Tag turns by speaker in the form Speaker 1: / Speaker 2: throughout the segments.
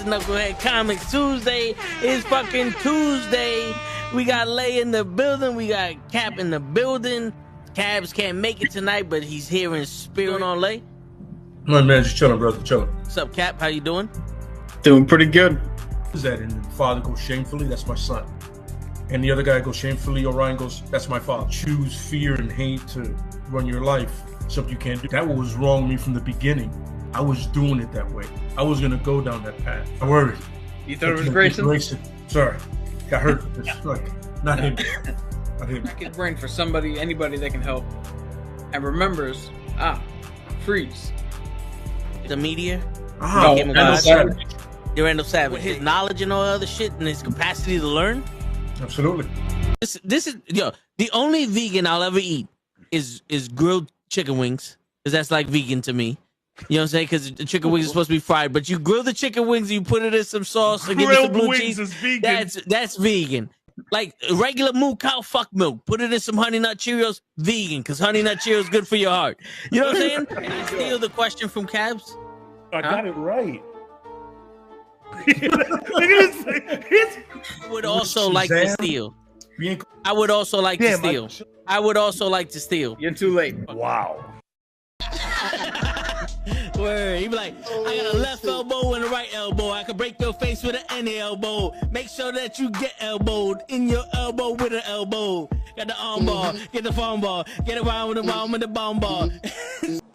Speaker 1: to Nukkle HeDD Comics. Tuesday is fucking Tuesday. We got Lay in the building. We got Cap in the building. Cabs can't make it tonight, but he's here in spirit. On Lay.
Speaker 2: My man, just chilling, brother, chilling.
Speaker 1: What's up, Cap? How you doing?
Speaker 3: Doing pretty good.
Speaker 2: Is that and the father goes shamefully? That's my son. And the other guy goes shamefully. Orion goes, that's my father. Choose fear and hate to run your life. Something you can't do. That was wrong with me from the beginning. I was doing it that way. I was gonna go down that path. I worried.
Speaker 3: You thought it was Grayson?
Speaker 2: Sorry, got hurt. It's like not him. Not him.
Speaker 3: Crack his brain for somebody, anybody that can help, and remembers. Freeze.
Speaker 1: The media.
Speaker 2: No,
Speaker 3: Randall Savage.
Speaker 1: Randall Savage. With his knowledge and all other shit and his capacity to learn.
Speaker 2: Absolutely.
Speaker 1: This is the only vegan I'll ever eat is grilled chicken wings, because that's like vegan to me. You know what I'm saying? Because the chicken wings are supposed to be fried, but you grill the chicken wings, you put it in some sauce and give it some blue cheese.
Speaker 2: Is vegan.
Speaker 1: That's vegan. Like regular moo cow fuck milk, put it in some Honey Nut Cheerios, vegan, because Honey Nut Cheerios good for your heart. You know what I'm saying? Can I steal the question from Cabs?
Speaker 2: I got it right.
Speaker 1: I would also like to steal. I would also like to steal. I would also like to steal.
Speaker 3: You're too late.
Speaker 2: Wow.
Speaker 1: Word. He be like, I got a left elbow and a right elbow. I can break your face with an any elbow. Make sure that you get elbowed in your elbow with an elbow. Got the arm bar, get the phone ball, get around with the bomb bar.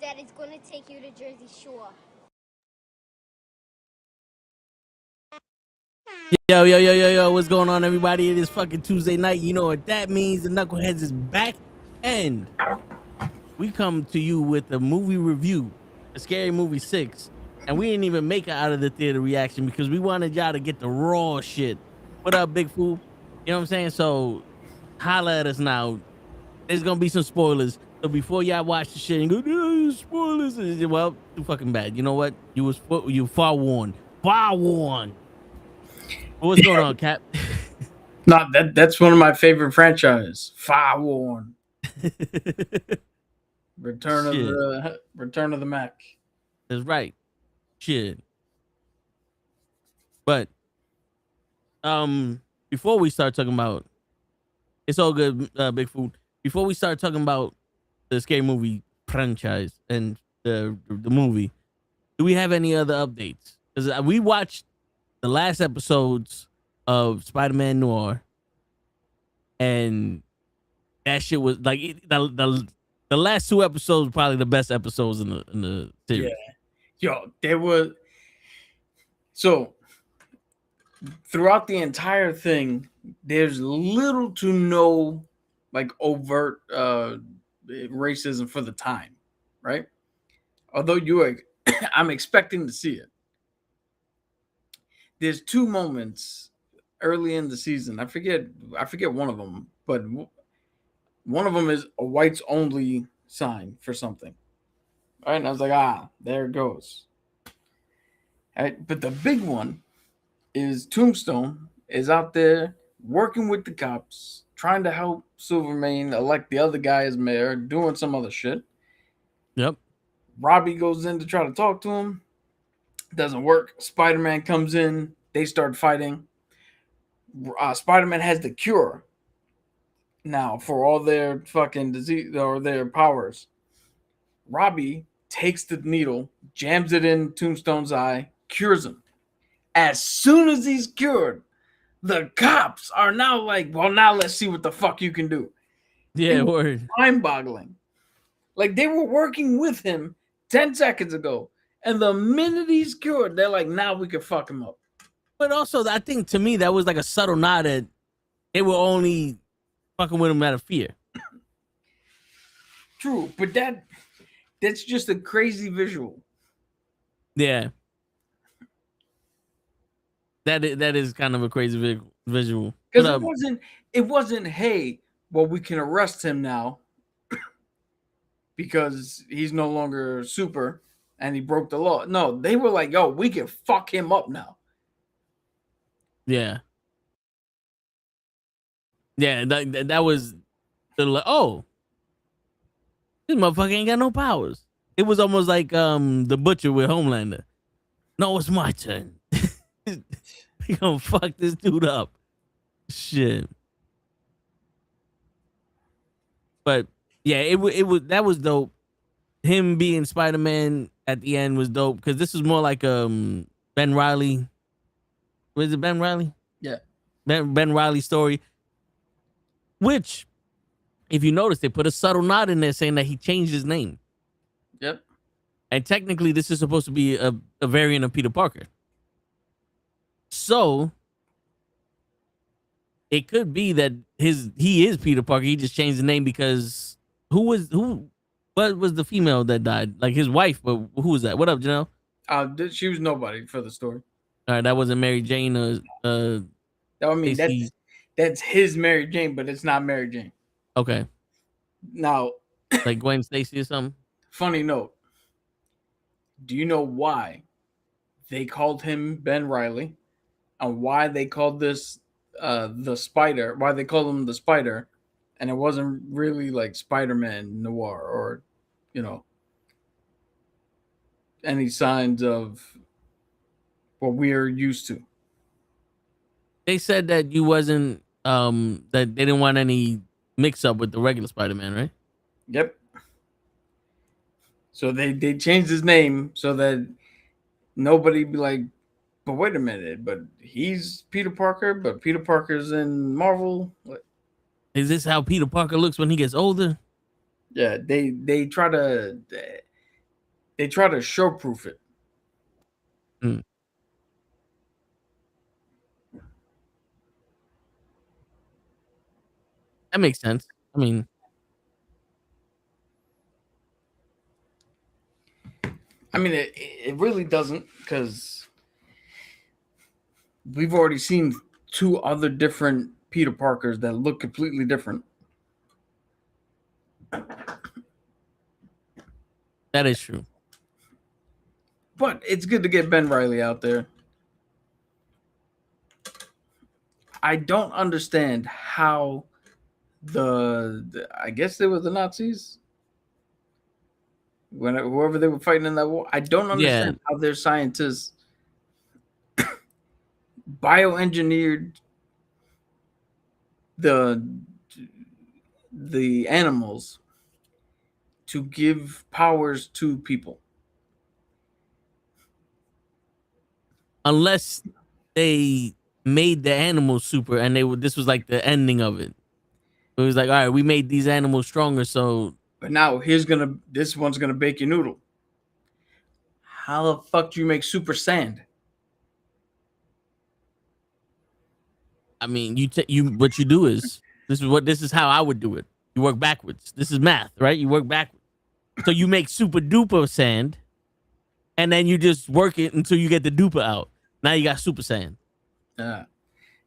Speaker 4: Daddy's gonna take you to Jersey Shore.
Speaker 1: Yo, what's going on, everybody? It is fucking Tuesday night. You know what that means. The Knuckleheads is back, and we come to you with a movie review, a Scary Movie 6, and we didn't even make it out of the theater reaction because we wanted y'all to get the raw shit. What up, big fool? You know what I'm saying? So holla at us now. There's gonna be some spoilers. So before y'all watch the shit and go, no, spoilers, well, too fucking bad. You know what? You far warned. Far warned. What's going on, Cap?
Speaker 3: That's one of my favorite franchises. Fire Warn. Return of the Mac.
Speaker 1: That's right. Shit. But before we start talking about, it's all good, Big Food. Before we start talking about the Scary Movie franchise and the movie, do we have any other updates? Because we watched the last episodes of Spider-Man Noir, and that shit was like the last two episodes were probably the best episodes in the series.
Speaker 3: Yeah. Yo, there was so throughout the entire thing, there's little to no like overt racism for the time, right? Although I'm expecting to see it. There's two moments early in the season. I forget one of them, but one of them is a whites only sign for something. All right, and I was like, there it goes. All right, but the big one is Tombstone is out there working with the cops, trying to help Silvermane elect the other guy as mayor, doing some other shit.
Speaker 1: Yep.
Speaker 3: Robbie goes in to try to talk to him. Doesn't work. Spider-Man comes in. They start fighting. Spider-Man has the cure now for all their fucking disease or their powers. Robbie takes the needle, jams it in Tombstone's eye, cures him. As soon as he's cured, the cops are now like, well, now let's see what the fuck you can do.
Speaker 1: Yeah, word.
Speaker 3: Mind-boggling. Like they were working with him 10 seconds ago. And the minute he's cured, they're like, now we can fuck him up.
Speaker 1: But also, I think to me, that was like a subtle nod that they were only fucking with him out of fear.
Speaker 3: True, but that's just a crazy visual.
Speaker 1: Yeah. That is kind of a crazy visual.
Speaker 3: Because it wasn't, hey, well, we can arrest him now because he's no longer super. And he broke the law. No, they were like, yo, we can fuck him up now.
Speaker 1: Yeah. Yeah, that was like, oh, this motherfucker ain't got no powers. It was almost like the Butcher with Homelander. No, it's my turn. We gonna fuck this dude up. Shit. But yeah, it was that was dope. Him being Spider-Man at the end was dope because this was more like Ben Reilly. Was it Ben Reilly?
Speaker 3: Yeah.
Speaker 1: Ben Reilly story. Which, if you notice, they put a subtle nod in there saying that he changed his name.
Speaker 3: Yep.
Speaker 1: And technically, this is supposed to be a variant of Peter Parker. So it could be that he is Peter Parker. He just changed the name because what was the female that died? Like his wife, but who was that? What up, Janelle?
Speaker 3: She was nobody for the story.
Speaker 1: All right, that wasn't Mary Jane.
Speaker 3: That's his Mary Jane, but it's not Mary Jane.
Speaker 1: Okay.
Speaker 3: Now,
Speaker 1: like Gwen Stacy or something.
Speaker 3: Funny note. Do you know why they called him Ben Reilly, and why they called this the Spider? Why they called him the Spider, and it wasn't really like Spider-Man Noir or, any signs of what we're used to.
Speaker 1: They said that you wasn't that they didn't want any mix up with the regular Spider-Man, right?
Speaker 3: Yep. So they changed his name so that nobody be like, but wait a minute, but he's Peter Parker, but Peter Parker's in Marvel. What?
Speaker 1: Is this how Peter Parker looks when he gets older?
Speaker 3: Yeah, they try to show proof it.
Speaker 1: Mm. That makes sense. I mean,
Speaker 3: it really doesn't, because we've already seen two other different Peter Parkers that look completely different.
Speaker 1: that is true.
Speaker 3: But it's good to get Ben Reilly out there. I don't understand how I guess they were the Nazis. Whoever they were fighting in that war, I don't understand how their scientists bioengineered the animals to give powers to people.
Speaker 1: Unless they made the animals super and this was like the ending of it. It was like, all right, we made these animals stronger, so.
Speaker 3: But now this one's gonna bake your noodle. How the fuck do you make super sand?
Speaker 1: I mean, what you do is this is how I would do it. You work backwards. This is math, right? You work backwards. So you make super duper sand, and then you just work it until you get the duper out. Now you got super sand.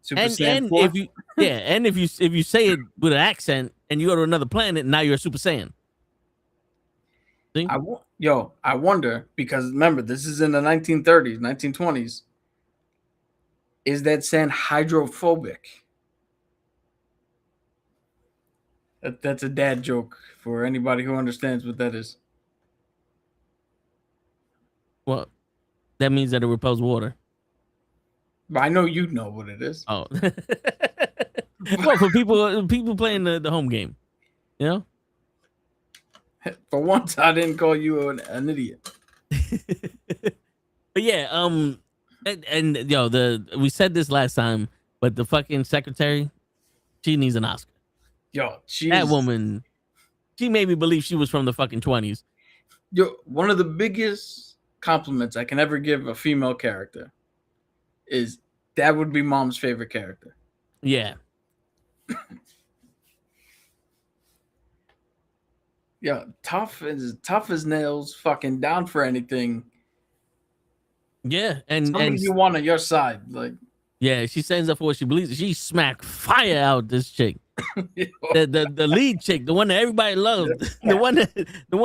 Speaker 3: Super
Speaker 1: and
Speaker 3: Saiyan 4?
Speaker 1: if you say it with an accent and you go to another planet, now you're a Super Saiyan. See?
Speaker 3: I wonder, because remember, this is in the 1930s, 1920s. Is that sand hydrophobic? That's a dad joke for anybody who understands what that is.
Speaker 1: Well, that means that it repels water.
Speaker 3: But I know you know what it is.
Speaker 1: Oh, well, for people playing the home game, you know.
Speaker 3: For once, I didn't call you an idiot.
Speaker 1: But yeah, we said this last time, but the fucking secretary, she needs an Oscar. That woman, she made me believe she was from the fucking 20s.
Speaker 3: One of the biggest compliments I can ever give a female character is that would be mom's favorite character.
Speaker 1: Yeah.
Speaker 3: Yeah, tough as nails, fucking down for anything.
Speaker 1: Yeah, and
Speaker 3: you want on your side, like.
Speaker 1: Yeah, she stands up for what she believes. She smacked fire out this chick. the lead chick, the one that everybody loved, the one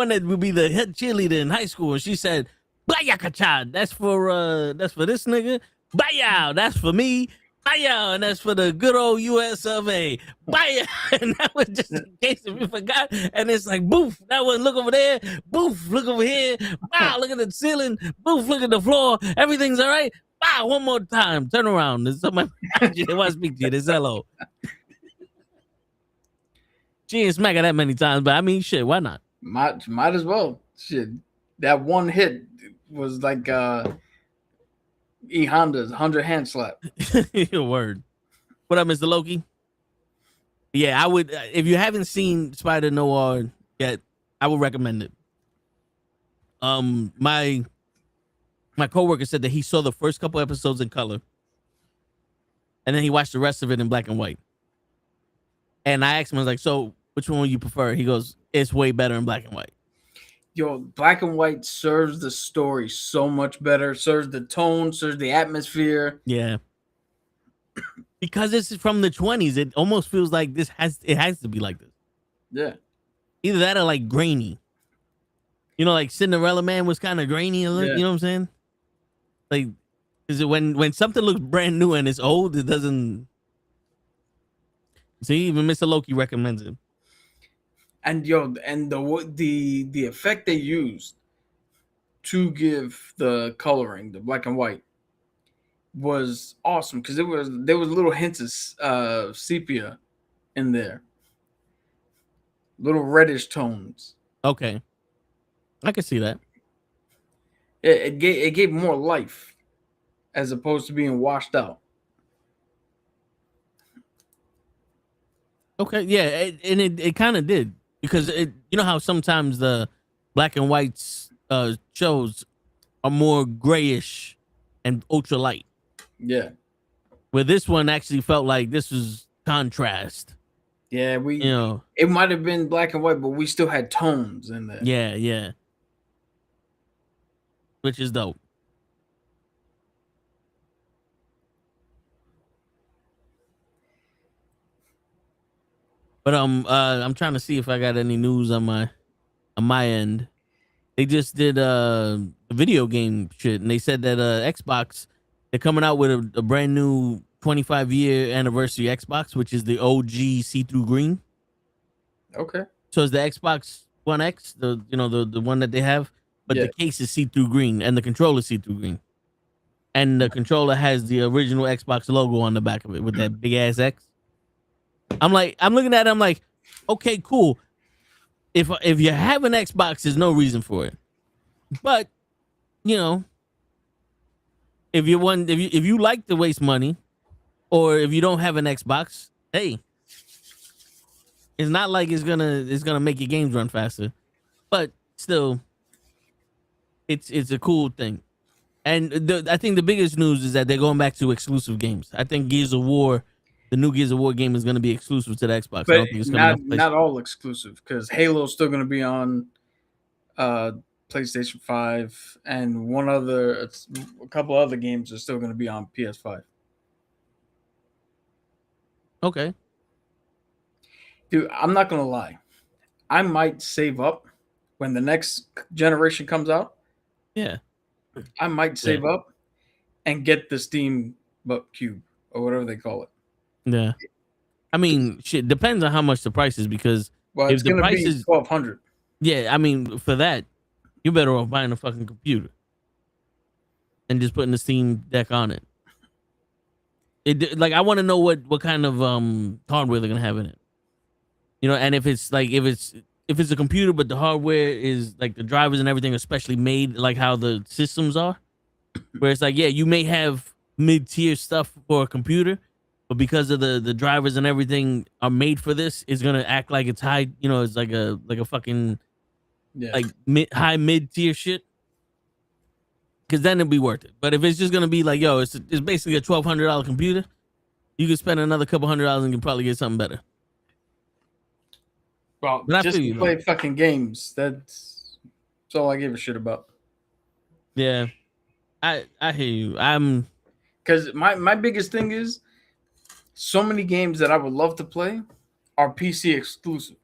Speaker 1: that would be the head cheerleader in high school. And she said, "Bayakacha, that's for this nigga. Baya, that's for me. Baya, and that's for the good old US of A. Baya," and that was just in case if you forgot. And it's like, boof, that one, look over there. Boof, look over here. Wow, look at the ceiling. Boof, look at the floor. Everything's all right. Wow, one more time. Turn around. There's somebody they want to speak to you. There's hello. She ain't smack her that many times, but I mean, shit, why not?
Speaker 3: Might as well. Shit, that one hit was like E Honda's 100 hand slap.
Speaker 1: Your word. What up, Mr. Loki? Yeah, I would. If you haven't seen Spider Noir yet, I would recommend it. My coworker said that he saw the first couple episodes in color, and then he watched the rest of it in black and white. And I asked him, I was like, "So, which one would you prefer?" He goes, "It's way better in black and white."
Speaker 3: Yo, black and white serves the story so much better. Serves the tone, serves the atmosphere.
Speaker 1: Yeah. Because it's from the 20s, it almost feels like it has to be like this.
Speaker 3: Yeah.
Speaker 1: Either that or like grainy. You know, like Cinderella Man was kind of grainy a little,
Speaker 3: Yeah.
Speaker 1: you know what I'm saying? Like, is it when something looks brand new and it's old, it doesn't. See, even Mr. Loki recommends it.
Speaker 3: And the effect they used to give the coloring, the black and white, was awesome because there was little hints of sepia in there, little reddish tones.
Speaker 1: Okay, I can see that.
Speaker 3: It gave more life as opposed to being washed out.
Speaker 1: Okay, yeah, it kind of did because you know how sometimes the black and whites shows are more grayish and ultra light.
Speaker 3: Yeah.
Speaker 1: Where this one actually felt like this was contrast.
Speaker 3: Yeah,
Speaker 1: You know,
Speaker 3: it might have been black and white, but we still had tones in there.
Speaker 1: yeah. Which is dope. But I'm trying to see if I got any news on my end. They just did video game shit, and they said that Xbox, they're coming out with a brand new 25-year anniversary Xbox, which is the OG see-through green.
Speaker 3: Okay.
Speaker 1: So it's the Xbox One X, the one that they have, but the case is see-through green and the controller see-through green. And the controller has the original Xbox logo on the back of it with that big ass X. I'm looking at it, I'm like, okay, cool. If you have an Xbox, there's no reason for it. But, you know, if you like to waste money, or if you don't have an Xbox, hey, it's not like it's gonna make your games run faster. But still, it's a cool thing. And I think the biggest news is that they're going back to exclusive games. I think Gears of War, the new Gears of War game, is going to be exclusive to the Xbox.
Speaker 3: But
Speaker 1: I don't think it's
Speaker 3: not all exclusive, because Halo's still going to be on PlayStation 5, and a couple other games are still going to be on PS5.
Speaker 1: Okay.
Speaker 3: Dude, I'm not going to lie. I might save up when the next generation comes out.
Speaker 1: Yeah.
Speaker 3: I might save up and get the Steam Cube or whatever they call it.
Speaker 1: Yeah. I mean, shit, depends on how much the price is, because
Speaker 3: well, it's going to be $1,200.
Speaker 1: Yeah, I mean, for that, you're better off buying a fucking computer and just putting the Steam Deck on it. I want to know what kind of hardware they're gonna have in it. You know, and if it's a computer, but the hardware is like the drivers and everything are specially made, like how the systems are, where it's like, yeah, you may have mid-tier stuff for a computer, but because of the drivers and everything are made for this, it's gonna act like it's high. You know, it's like a fucking like high mid-tier shit. Because then it'll be worth it. But if it's just gonna be like, yo, it's basically a $1,200 computer, you can spend another couple $100 and you can probably get something better.
Speaker 3: Well, just to play fucking games. That's all I give a shit about.
Speaker 1: Yeah, I hear you.
Speaker 3: Because my biggest thing is, so many games that I would love to play are PC exclusive,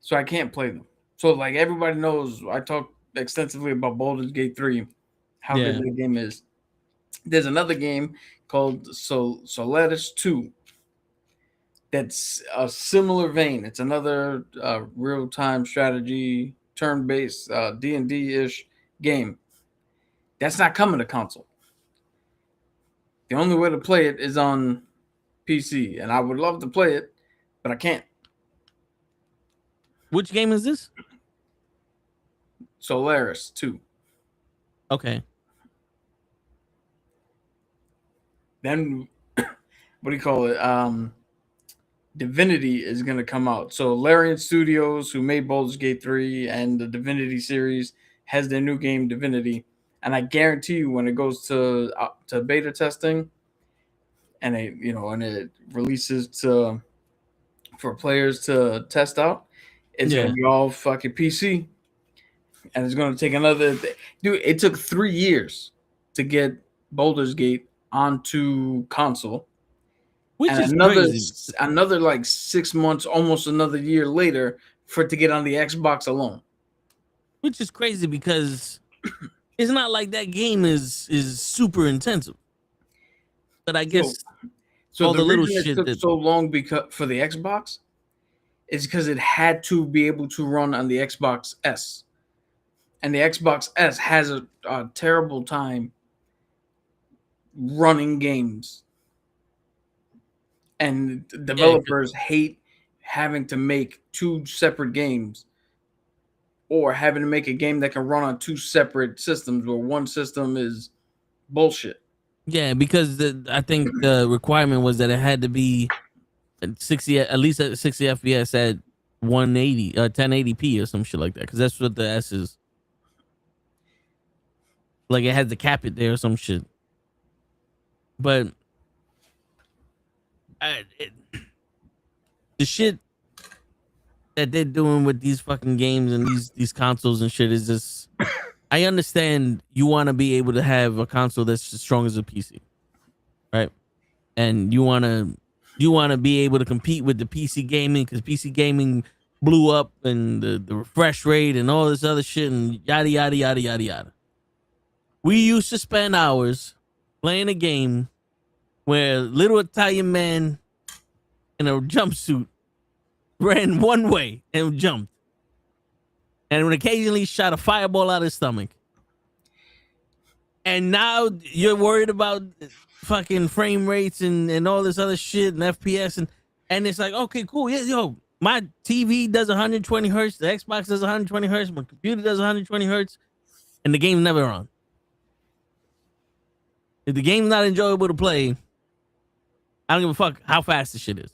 Speaker 3: so I can't play them. So like everybody knows, I talk extensively about Baldur's Gate 3, how good the game is. There's another game called Solaris 2 that's a similar vein. It's another real-time strategy, turn-based D&D-ish game. That's not coming to console. The only way to play it is on PC, and I would love to play it, but I can't.
Speaker 1: Which game is this?
Speaker 3: Solaris 2.
Speaker 1: Okay.
Speaker 3: Then what do you call it? Divinity is going to come out. So Larian Studios, who made Baldur's Gate 3 and the Divinity series, has their new game Divinity, and I guarantee you when it goes to beta testing and it releases for players to test out, it's going to be all fucking PC. And it's going to take another dude, it took 3 years to get Baldur's Gate onto console.
Speaker 1: Which
Speaker 3: and
Speaker 1: is
Speaker 3: another like 6 months, almost another year later, for it to get on the Xbox alone.
Speaker 1: Which is crazy because it's not like that game is super intensive. But I guess
Speaker 3: so
Speaker 1: all the little
Speaker 3: reason
Speaker 1: shit
Speaker 3: it took so long for the Xbox is because it had to be able to run on the Xbox S. And the Xbox S has a terrible time running games. And developers hate having to make 2 separate games or having to make a game that can run on 2 separate systems where one system is bullshit.
Speaker 1: Yeah, because I think the requirement was that it had to be at 60, at least at 60 FPS at 180, 1080p or some shit like that. Because that's what the S is. Like it has to cap it there or some shit. But the shit that they're doing with these fucking games and these consoles and shit is just. I understand you want to be able to have a console that's as strong as a PC, right? And you want to be able to compete with the PC gaming because PC gaming blew up and the refresh rate and all this other shit and yada yada yada yada yada. We used to spend hours playing a game where little Italian man in a jumpsuit ran one way and jumped. And would occasionally shot a fireball out of his stomach. And now you're worried about fucking frame rates and all this other shit and FPS and it's like, okay, cool. Yeah, yo, my TV does 120 hertz. The Xbox does 120 hertz. My computer does 120 hertz. And the game's never on. If the game's not enjoyable to play, I don't give a fuck how fast this shit is.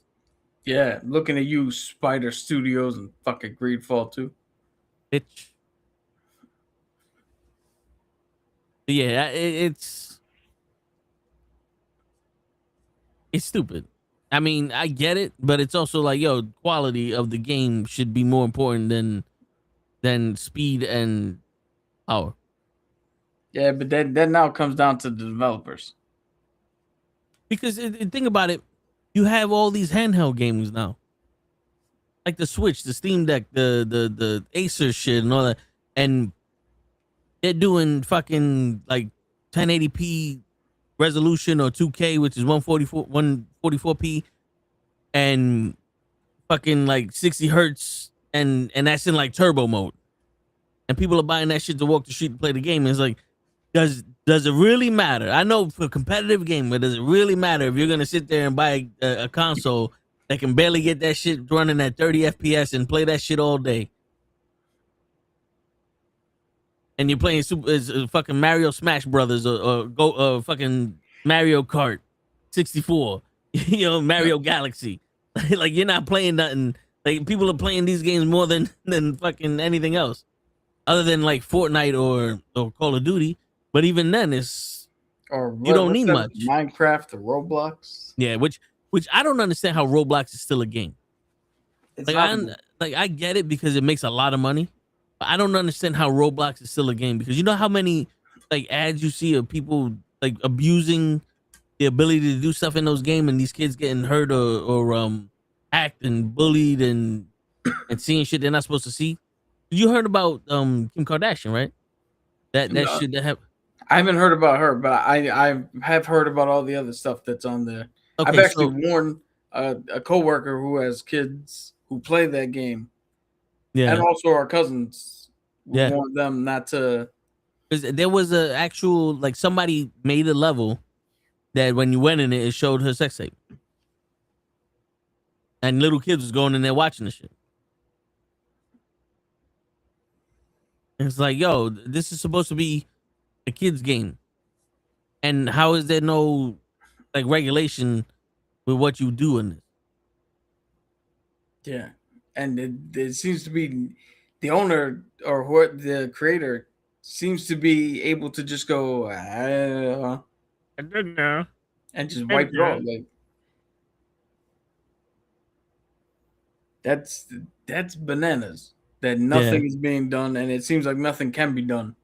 Speaker 3: Yeah, looking at you, Spider Studios and fucking Greedfall 2.
Speaker 1: Bitch. Yeah, it's stupid. I mean, I get it, but it's also like, yo, quality of the game should be more important than speed and power.
Speaker 3: Yeah, but that now comes down to the developers.
Speaker 1: Because think about it, you have all these handheld games now. Like the Switch, the Steam Deck, the Acer shit and all that. And they're doing fucking like 1080p resolution or 2K, which is 144p and fucking like 60 hertz and that's in like turbo mode. And people are buying that shit to walk the street and play the game. And it's like, does it really matter? I know for a competitive game, but does it really matter if you're gonna sit there and buy a console that can barely get that shit running at 30 FPS and play that shit all day? And you're playing fucking Mario Smash Brothers or fucking Mario Kart 64, Mario Galaxy. Like you're not playing nothing. Like people are playing these games more than fucking anything else, other than like Fortnite or Call of Duty. But even then, you don't need much.
Speaker 3: Minecraft or Roblox.
Speaker 1: Yeah, which I don't understand how Roblox is still a game. I get it because it makes a lot of money. I don't understand how Roblox is still a game because you know how many like ads you see of people like abusing the ability to do stuff in those games and these kids getting hurt or hacked and bullied and seeing shit they're not supposed to see. You heard about Kim Kardashian, right? That shit that happened.
Speaker 3: I haven't heard about her, but I have heard about all the other stuff that's on there.
Speaker 1: Okay,
Speaker 3: I've actually warned a coworker who has kids who play that game.
Speaker 1: Yeah,
Speaker 3: and also our cousins. We want them not to.
Speaker 1: There was a actual like somebody made a level that when you went in it showed her sex tape. And little kids was going in there watching the shit. And it's like, yo, this is supposed to be a kid's game. And how is there no like regulation with what you do in this?
Speaker 3: Yeah. And it seems to be the owner or what the creator seems to be able to just go,
Speaker 1: I don't know.
Speaker 3: and just wipe it off. Like that's bananas. That nothing is being done, and it seems like nothing can be done.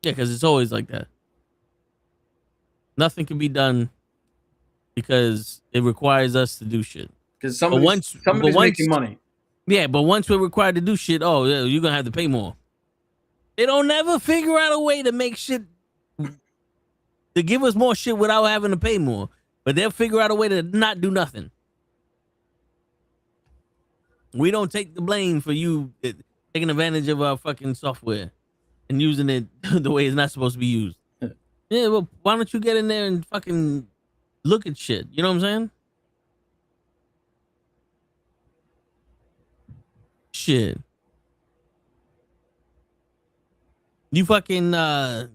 Speaker 1: Yeah, because it's always like that. Nothing can be done because it requires us to do shit.
Speaker 3: Because somebody's making money.
Speaker 1: Yeah, but once we're required to do shit, oh, yeah, you're gonna have to pay more. They don't never figure out a way to make shit to give us more shit without having to pay more. But they'll figure out a way to not do nothing. We don't take the blame for you taking advantage of our fucking software and using it the way it's not supposed to be used. Yeah, well, why don't you get in there and fucking look at shit? You know what I'm saying? Shit. You fucking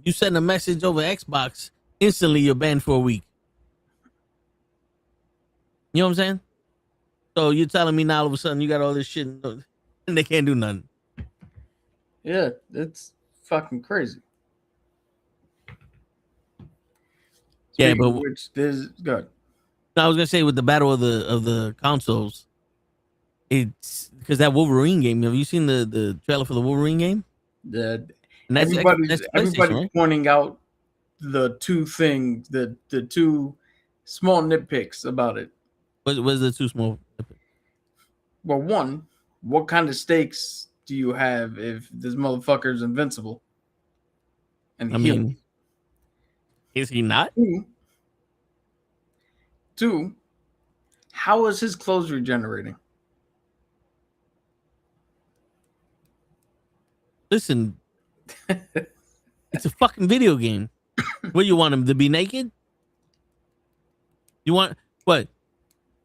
Speaker 1: you send a message over Xbox, instantly you're banned for a week. You know what I'm saying? So you're telling me now all of a sudden you got all this shit and they can't do nothing.
Speaker 3: Yeah, it's fucking crazy.
Speaker 1: Yeah, but
Speaker 3: which there's good.
Speaker 1: I was gonna say with the battle of the consoles, it's because that Wolverine game. Have you seen the trailer for the Wolverine game?
Speaker 3: Everybody's
Speaker 1: right?
Speaker 3: pointing out the two things, the two small nitpicks about it.
Speaker 1: What's the two small?
Speaker 3: Well, one, what kind of stakes do you have if this motherfucker's invincible? And
Speaker 1: I mean, is he not?
Speaker 3: Two, how is his clothes regenerating?
Speaker 1: Listen, it's a fucking video game. What, you want him to be naked? You want what?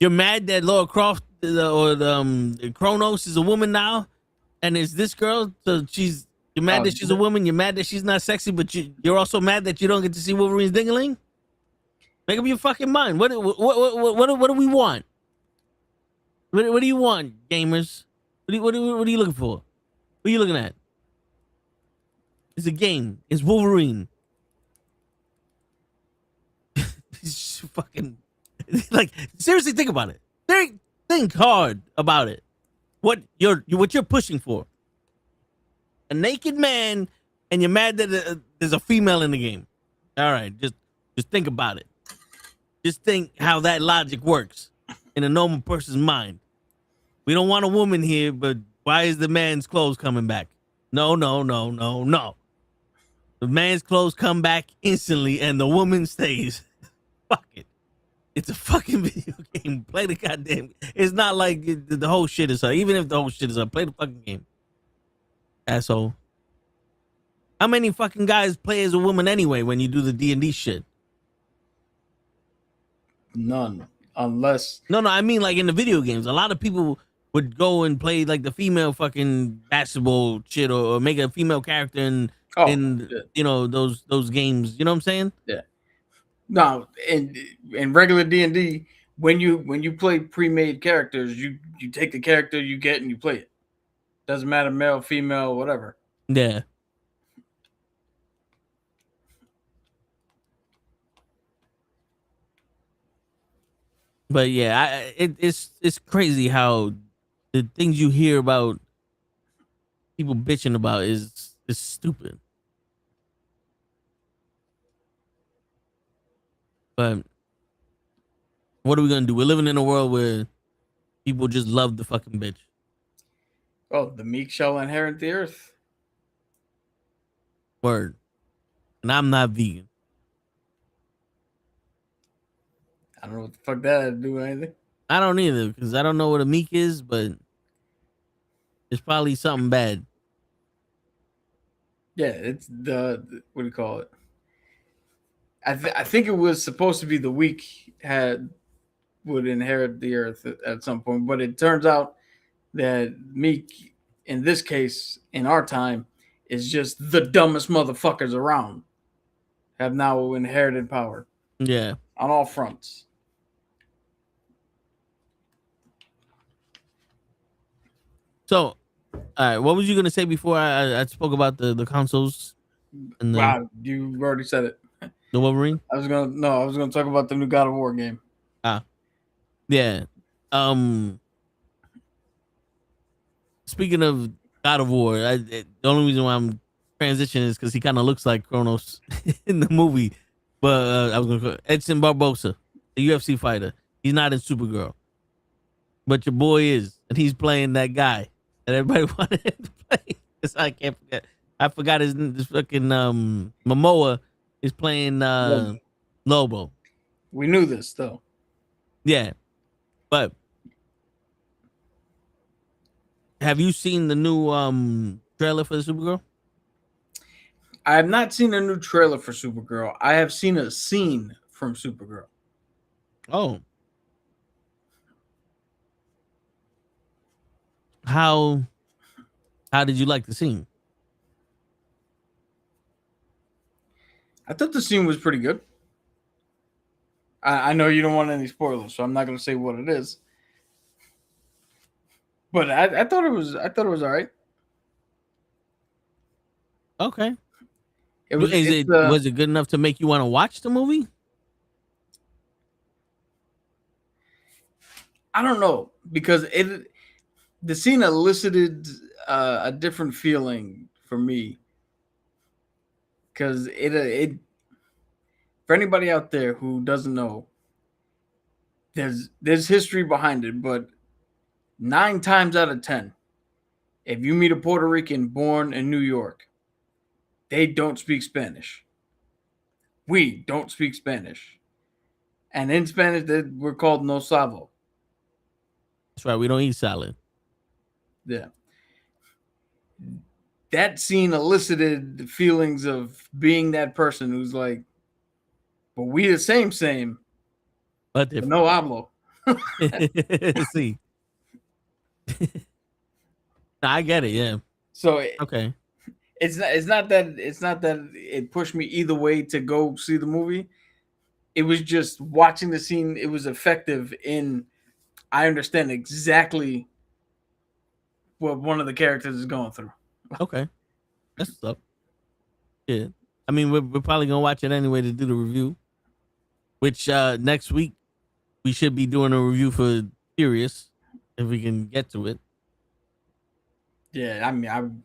Speaker 1: You're mad that Laura Croft or Kronos is a woman now, and it's this girl. So you're mad that she's a woman. You're mad that she's not sexy, but you're also mad that you don't get to see Wolverine's dingling. Make up your fucking mind. What do we want? What do you want, gamers? What are you looking for? What are you looking at? It's a game. It's Wolverine. It's fucking like, seriously, think about it. Think hard about it. What you're pushing for? A naked man, and you're mad that there's a female in the game. All right, just think about it. Just think how that logic works in a normal person's mind. We don't want a woman here, but why is the man's clothes coming back? No. The man's clothes come back instantly, and the woman stays. Fuck it. It's a fucking video game. Play the goddamn. It's not like the whole shit is her. Even if the whole shit is her, play the fucking game. Asshole. How many fucking guys play as a woman anyway when you do the D&D shit?
Speaker 3: None. Unless...
Speaker 1: No, I mean like in the video games. A lot of people would go and play like the female fucking basketball shit or make a female character in you know, those games. You know what I'm saying?
Speaker 3: Yeah. No, in regular D&D, when you play pre-made characters, you take the character you get and you play it. Doesn't matter, male, female, whatever.
Speaker 1: Yeah. But yeah, it's crazy how the things you hear about people bitching about is stupid. But what are we gonna do? We're living in a world where people just love the fucking bitch.
Speaker 3: Oh, the meek shall inherit the earth.
Speaker 1: Word. And I'm not vegan.
Speaker 3: I don't know what the fuck that had to do with anything.
Speaker 1: I don't either, because I don't know what a meek is, but it's probably something bad.
Speaker 3: Yeah, it's the what do you call it? I think it was supposed to be the weak would inherit the earth at some point, but it turns out that Meek, in this case, in our time, is just the dumbest motherfuckers around. Have now inherited power.
Speaker 1: Yeah.
Speaker 3: On all fronts.
Speaker 1: So, all right, what was you gonna say before I spoke about the consoles and
Speaker 3: Wow, you already said it.
Speaker 1: the Wolverine?
Speaker 3: I was gonna talk about the new God of War game.
Speaker 1: Yeah. Speaking of God of War, the only reason why I'm transitioning is because he kind of looks like Kronos in the movie. But I was gonna Edson Barbosa, the UFC fighter. He's not in Supergirl, but your boy is, and he's playing that guy that everybody wanted him to play. I can't forget. I forgot his fucking Momoa is playing Lobo.
Speaker 3: We knew this though.
Speaker 1: Yeah, but have you seen the new trailer for the Supergirl?
Speaker 3: I have not seen a new trailer for Supergirl. I have seen a scene from Supergirl.
Speaker 1: Oh, how did you like the scene?
Speaker 3: I thought the scene was pretty good. I know you don't want any spoilers, so I'm not going to say what it is. But I thought it was all right.
Speaker 1: Okay.
Speaker 3: Was
Speaker 1: it good enough to make you want to watch the movie?
Speaker 3: I don't know, because the scene elicited a different feeling for me. Because it for anybody out there who doesn't know, there's history behind it, but 9 times out of 10, if you meet a Puerto Rican born in New York, they don't speak Spanish. We don't speak Spanish. And in Spanish, we're called no sabo.
Speaker 1: That's right. We don't eat salad.
Speaker 3: Yeah. That scene elicited the feelings of being that person who's like, but we the same,
Speaker 1: but
Speaker 3: no hablo.
Speaker 1: See. I get it, yeah.
Speaker 3: So
Speaker 1: okay.
Speaker 3: It's not that it pushed me either way to go see the movie. It was just watching the scene. It was effective in. I understand exactly what one of the characters is going through.
Speaker 1: Okay, that's what's up. Yeah, I mean we're probably gonna watch it anyway to do the review. Which next week we should be doing a review for Furious if we can get to it.
Speaker 3: Yeah, I mean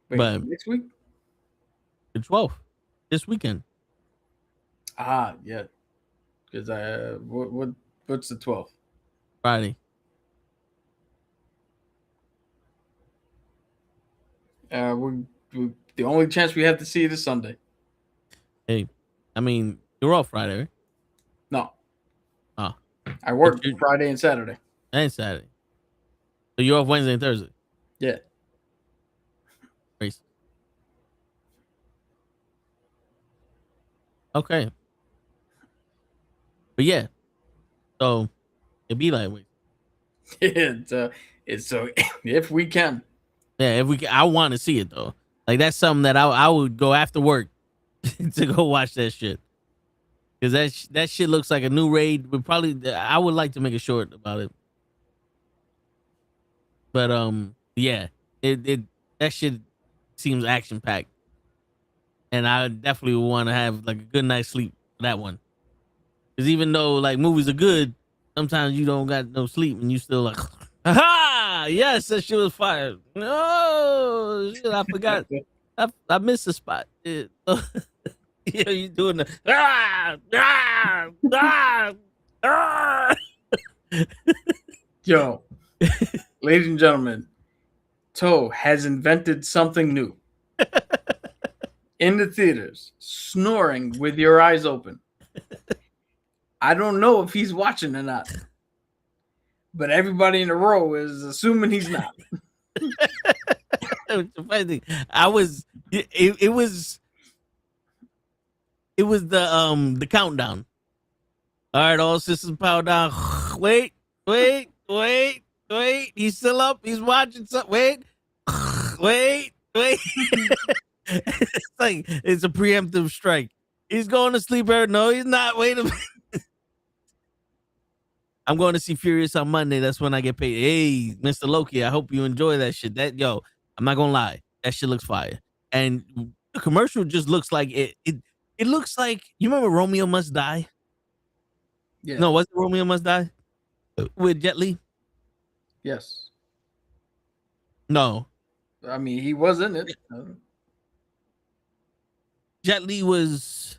Speaker 1: but
Speaker 3: next week,
Speaker 1: the 12th, this weekend.
Speaker 3: Yeah, because what's the 12th?
Speaker 1: Friday.
Speaker 3: We the only chance we have to see it is Sunday.
Speaker 1: Hey, I mean you're off Friday, right?
Speaker 3: No.
Speaker 1: Oh,
Speaker 3: I work Friday and Saturday.
Speaker 1: And Saturday. So you're off Wednesday and Thursday.
Speaker 3: Yeah.
Speaker 1: Race. Okay. But yeah. So it'd be like
Speaker 3: it's so if we can.
Speaker 1: Yeah, if we can, I want to see it though. Like that's something that I would go after work to go watch that shit. Because that shit looks like a new raid. I would like to make a short about it. But yeah, it that shit seems action packed, and I definitely want to have like a good night's sleep for that one. Because even though like movies are good, sometimes you don't got no sleep and you still like, aha, yes, that shit was fire. No, shit, I forgot. I missed the spot. Yeah, you doing the
Speaker 3: Yo, ladies and gentlemen, Toe has invented something new. In the theaters, snoring with your eyes open. I don't know if he's watching or not, but everybody in the row is assuming he's not.
Speaker 1: It was It was the countdown. All right, all systems power down. Wait. He's still up. He's watching something. Wait. It's like it's a preemptive strike. He's going to sleep. No, he's not. Wait a minute. I'm going to see Furious on Monday. That's when I get paid. Hey, Mr. Loki, I hope you enjoy that shit. I'm not gonna lie. That shit looks fire. And the commercial just looks like it looks like, you remember Romeo Must Die?
Speaker 3: Yeah.
Speaker 1: No, was it Romeo Must Die? With Jet Li?
Speaker 3: Yes.
Speaker 1: No.
Speaker 3: I mean, he was in it.
Speaker 1: Jet Li was...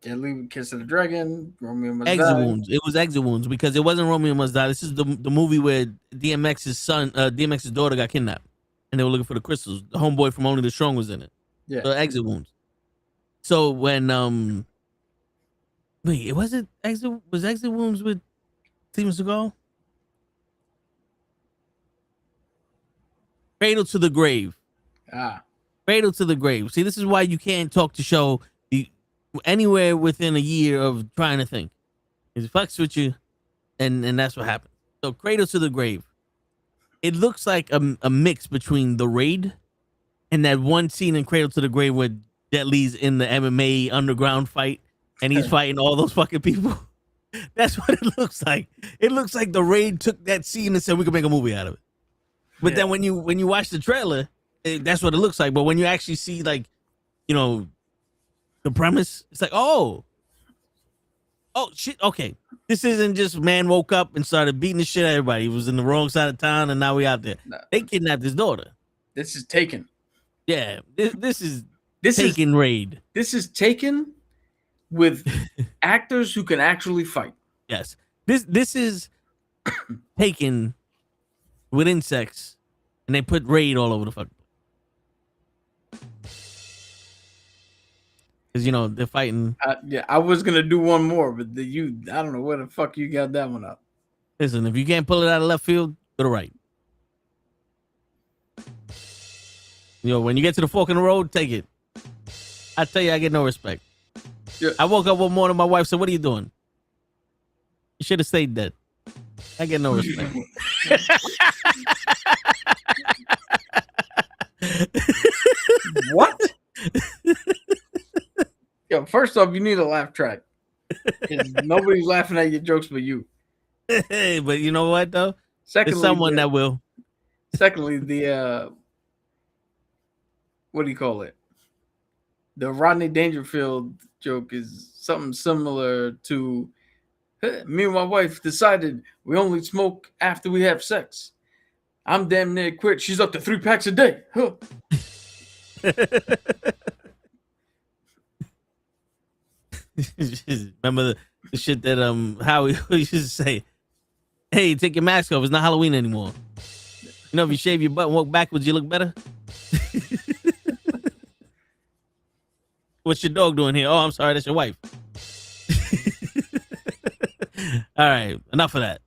Speaker 3: Jet Li with Kiss of the Dragon, Romeo Must
Speaker 1: Exit
Speaker 3: Die.
Speaker 1: Wounds. It was Exit Wounds because it wasn't Romeo Must Die. This is the movie where DMX's daughter got kidnapped. And they were looking for the crystals. The homeboy from Only the Strong was in it.
Speaker 3: Yeah.
Speaker 1: So Exit Wounds. So when wait, was Exit Wounds with Steven Seagal? Cradle to the Grave. Cradle to the Grave. See, this is why you can't talk to show anywhere within a year of trying to think. It fucks with you, and that's what happened. So Cradle to the Grave. It looks like a mix between The Raid and that one scene in Cradle to the Grave where Jet Li's in the MMA underground fight and he's fighting all those fucking people. That's what it looks like. It looks like The Raid took that scene and said we can make a movie out of it. But then when you watch the trailer, that's what it looks like. But when you actually see, like, you know, the premise, it's like, oh shit, okay. This isn't just man woke up and started beating the shit out of everybody. He was in the wrong side of town and now we out there.
Speaker 3: No.
Speaker 1: They kidnapped his daughter.
Speaker 3: This is Taken.
Speaker 1: Yeah, this is Taken Raid.
Speaker 3: This is Taken with actors who can actually fight.
Speaker 1: Yes. This is Taken with insects and they put Raid all over the fuck. Because, you know, they're fighting.
Speaker 3: I was going to do one more, but I don't know where the fuck you got that one up.
Speaker 1: Listen, if you can't pull it out of left field, go to right. You know, when you get to the fork in the road, take it. I tell you, I get no respect.
Speaker 3: Yeah.
Speaker 1: I woke up one morning, my wife said, what are you doing? You should have stayed dead. I get no respect.
Speaker 3: What? Yo, first off, you need a laugh track. Nobody's laughing at your jokes but you.
Speaker 1: Hey, but you know what, though?
Speaker 3: Secondly,
Speaker 1: There's someone that will.
Speaker 3: Secondly, the what do you call it? The Rodney Dangerfield joke is something similar to me and my wife decided we only smoke after we have sex. I'm damn near quit. She's up to 3 packs a day. Huh.
Speaker 1: Remember the shit that Howie used to say, hey, take your mask off, it's not Halloween anymore. You know, if you shave your butt and walk backwards, you look better. What's your dog doing here? Oh, I'm sorry, that's your wife. All right, enough of that.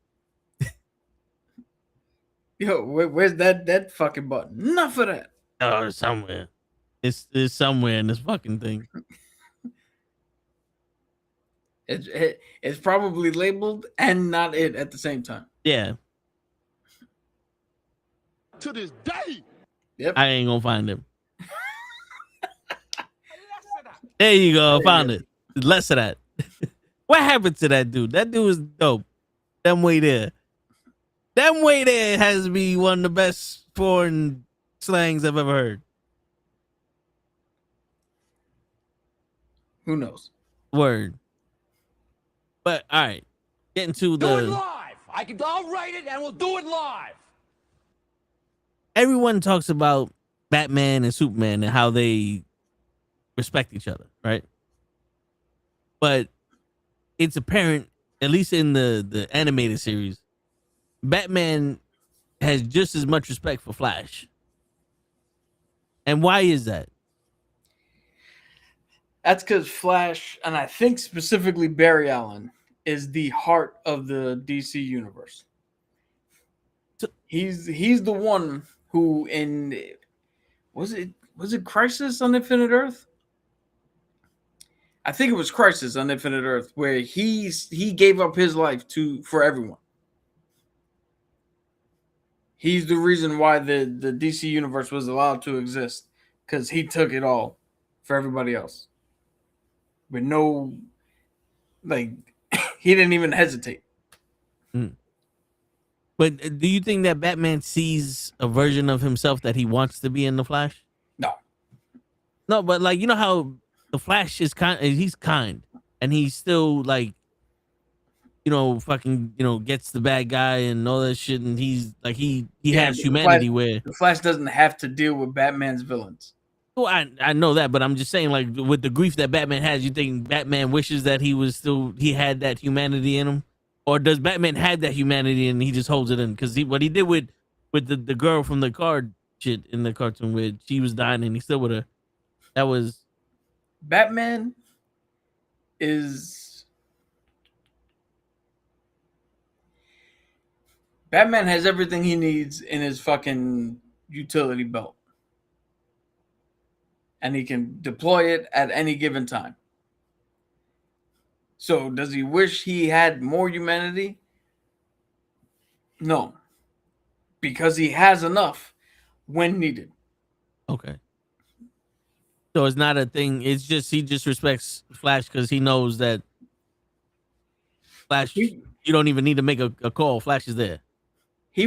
Speaker 3: Yo, where's that fucking button? Enough of that.
Speaker 1: Oh, it's somewhere. It's somewhere in this fucking thing.
Speaker 3: It's probably labeled and not it at the same time.
Speaker 1: Yeah.
Speaker 5: To this day.
Speaker 3: Yep.
Speaker 1: I ain't gonna find him. There you go. Found it. Less of that. What happened to that dude? That dude was dope. Them way there. Them way there has to be one of the best foreign slangs I've ever heard.
Speaker 3: Who knows?
Speaker 1: Word. But all right, getting to
Speaker 5: Do it
Speaker 1: the.
Speaker 5: live. I'll write it and we'll do it live.
Speaker 1: Everyone talks about Batman and Superman and how they respect each other, right? But it's apparent, at least in the animated series, Batman has just as much respect for Flash. And why is that?
Speaker 3: That's because Flash, and I think specifically Barry Allen, is the heart of the DC universe. He's the one who was it Crisis on Infinite Earth? I think it was Crisis on Infinite Earth, where he gave up his life for everyone. He's the reason why the DC universe was allowed to exist, because he took it all for everybody else. With no, like, he didn't even hesitate.
Speaker 1: But do you think that Batman sees a version of himself that he wants to be in the Flash? No, but like, you know how the Flash is he's kind, and he's still like, you know, fucking, you know, gets the bad guy and all that shit, and he's like he has humanity where
Speaker 3: the Flash doesn't have to deal with Batman's villains.
Speaker 1: Well, I know that, but I'm just saying, like, with the grief that Batman has, you think Batman wishes that he had that humanity in him, or does Batman have that humanity and he just holds it in? Because what he did with the girl from the card shit in the cartoon, where she was dying and he still with her, that was
Speaker 3: Batman has everything he needs in his fucking utility belt. And he can deploy it at any given time. So does he wish he had more humanity? No. Because he has enough when needed.
Speaker 1: okay. So it's not a thing. It's just he just respects Flash because he knows that Flash, you don't even need to make a call. Flash is there.
Speaker 3: He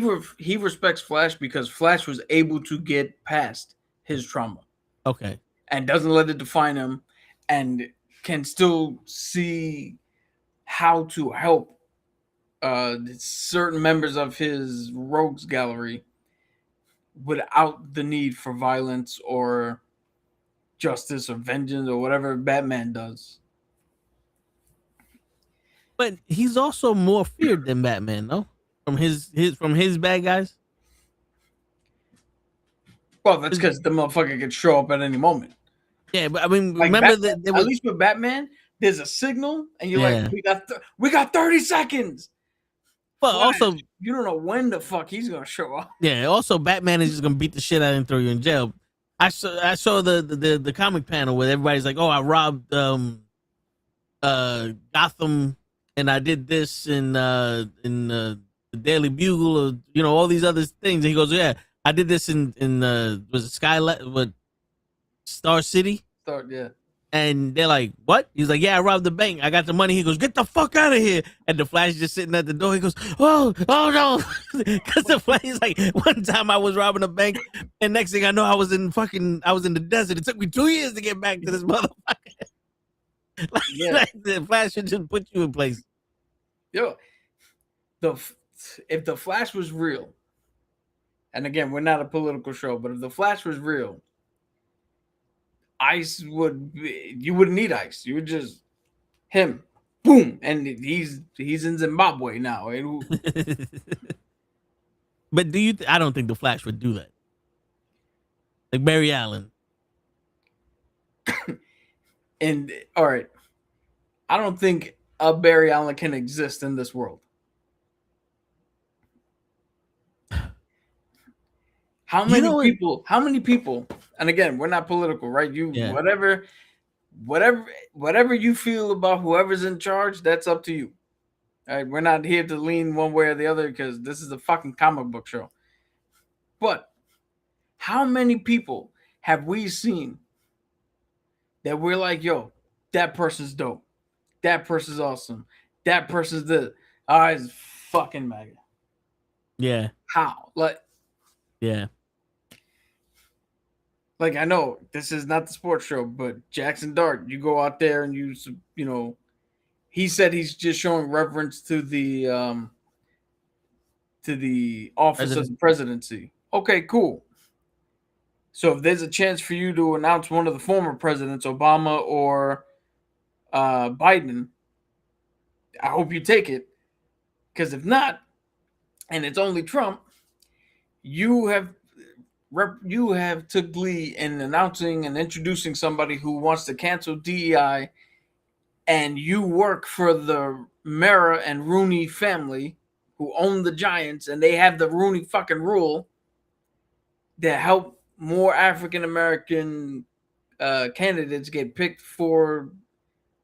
Speaker 3: respects Flash because Flash was able to get past his trauma.
Speaker 1: Okay.
Speaker 3: And doesn't let it define him, and can still see how to help certain members of his rogues gallery without the need for violence or justice or vengeance or whatever Batman does.
Speaker 1: But he's also more feared than Batman, no? From his bad guys?
Speaker 3: Well, that's because the motherfucker could show up at any moment.
Speaker 1: Yeah, but I mean,
Speaker 3: like
Speaker 1: remember
Speaker 3: Batman,
Speaker 1: that
Speaker 3: at least with Batman, there's a signal, and you're like, we got 30 seconds.
Speaker 1: Well,
Speaker 3: Flash,
Speaker 1: also,
Speaker 3: you don't know when the fuck he's gonna show up.
Speaker 1: Yeah, also Batman is just gonna beat the shit out of you and throw you in jail. I saw the comic panel where everybody's like, "Oh, I robbed Gotham, and I did this in the Daily Bugle, or you know all these other things." And he goes, "Yeah, I did this in was it Star City?"
Speaker 3: Yeah.
Speaker 1: And they're like, "What?" He's like, "Yeah, I robbed the bank. I got the money." He goes, "Get the fuck out of here!" And the Flash is just sitting at the door. He goes, "Oh no!" Because the Flash is like, one time I was robbing a bank, and next thing I know, I was in the desert. It took me 2 years to get back to this motherfucker. like the Flash should just put you in place.
Speaker 3: Yo, if the Flash was real, and again, we're not a political show, but if the Flash was real, you wouldn't need ICE. You would just him, boom, and he's in Zimbabwe now.
Speaker 1: But I don't think the Flash would do that. Like Barry Allen.
Speaker 3: And all right, I don't think a Barry Allen can exist in this world. How many people? And again, we're not political, right? Whatever you feel about whoever's in charge, that's up to you. All right, we're not here to lean one way or the other because this is a fucking comic book show. But how many people have we seen that we're like, yo, that person's dope, that person's awesome, that person's the it's fucking mega.
Speaker 1: Yeah.
Speaker 3: How?
Speaker 1: Yeah.
Speaker 3: Like, I know this is not the sports show, but Jackson Dart, you go out there and you know, he said he's just showing reverence to the office of the presidency. Okay, cool. So if there's a chance for you to announce one of the former presidents, Obama or Biden, I hope you take it. Because if not, and it's only Trump, you have took glee in announcing and introducing somebody who wants to cancel DEI, and you work for the Mara and Rooney family, who own the Giants, and they have the Rooney fucking rule that help more African American candidates get picked for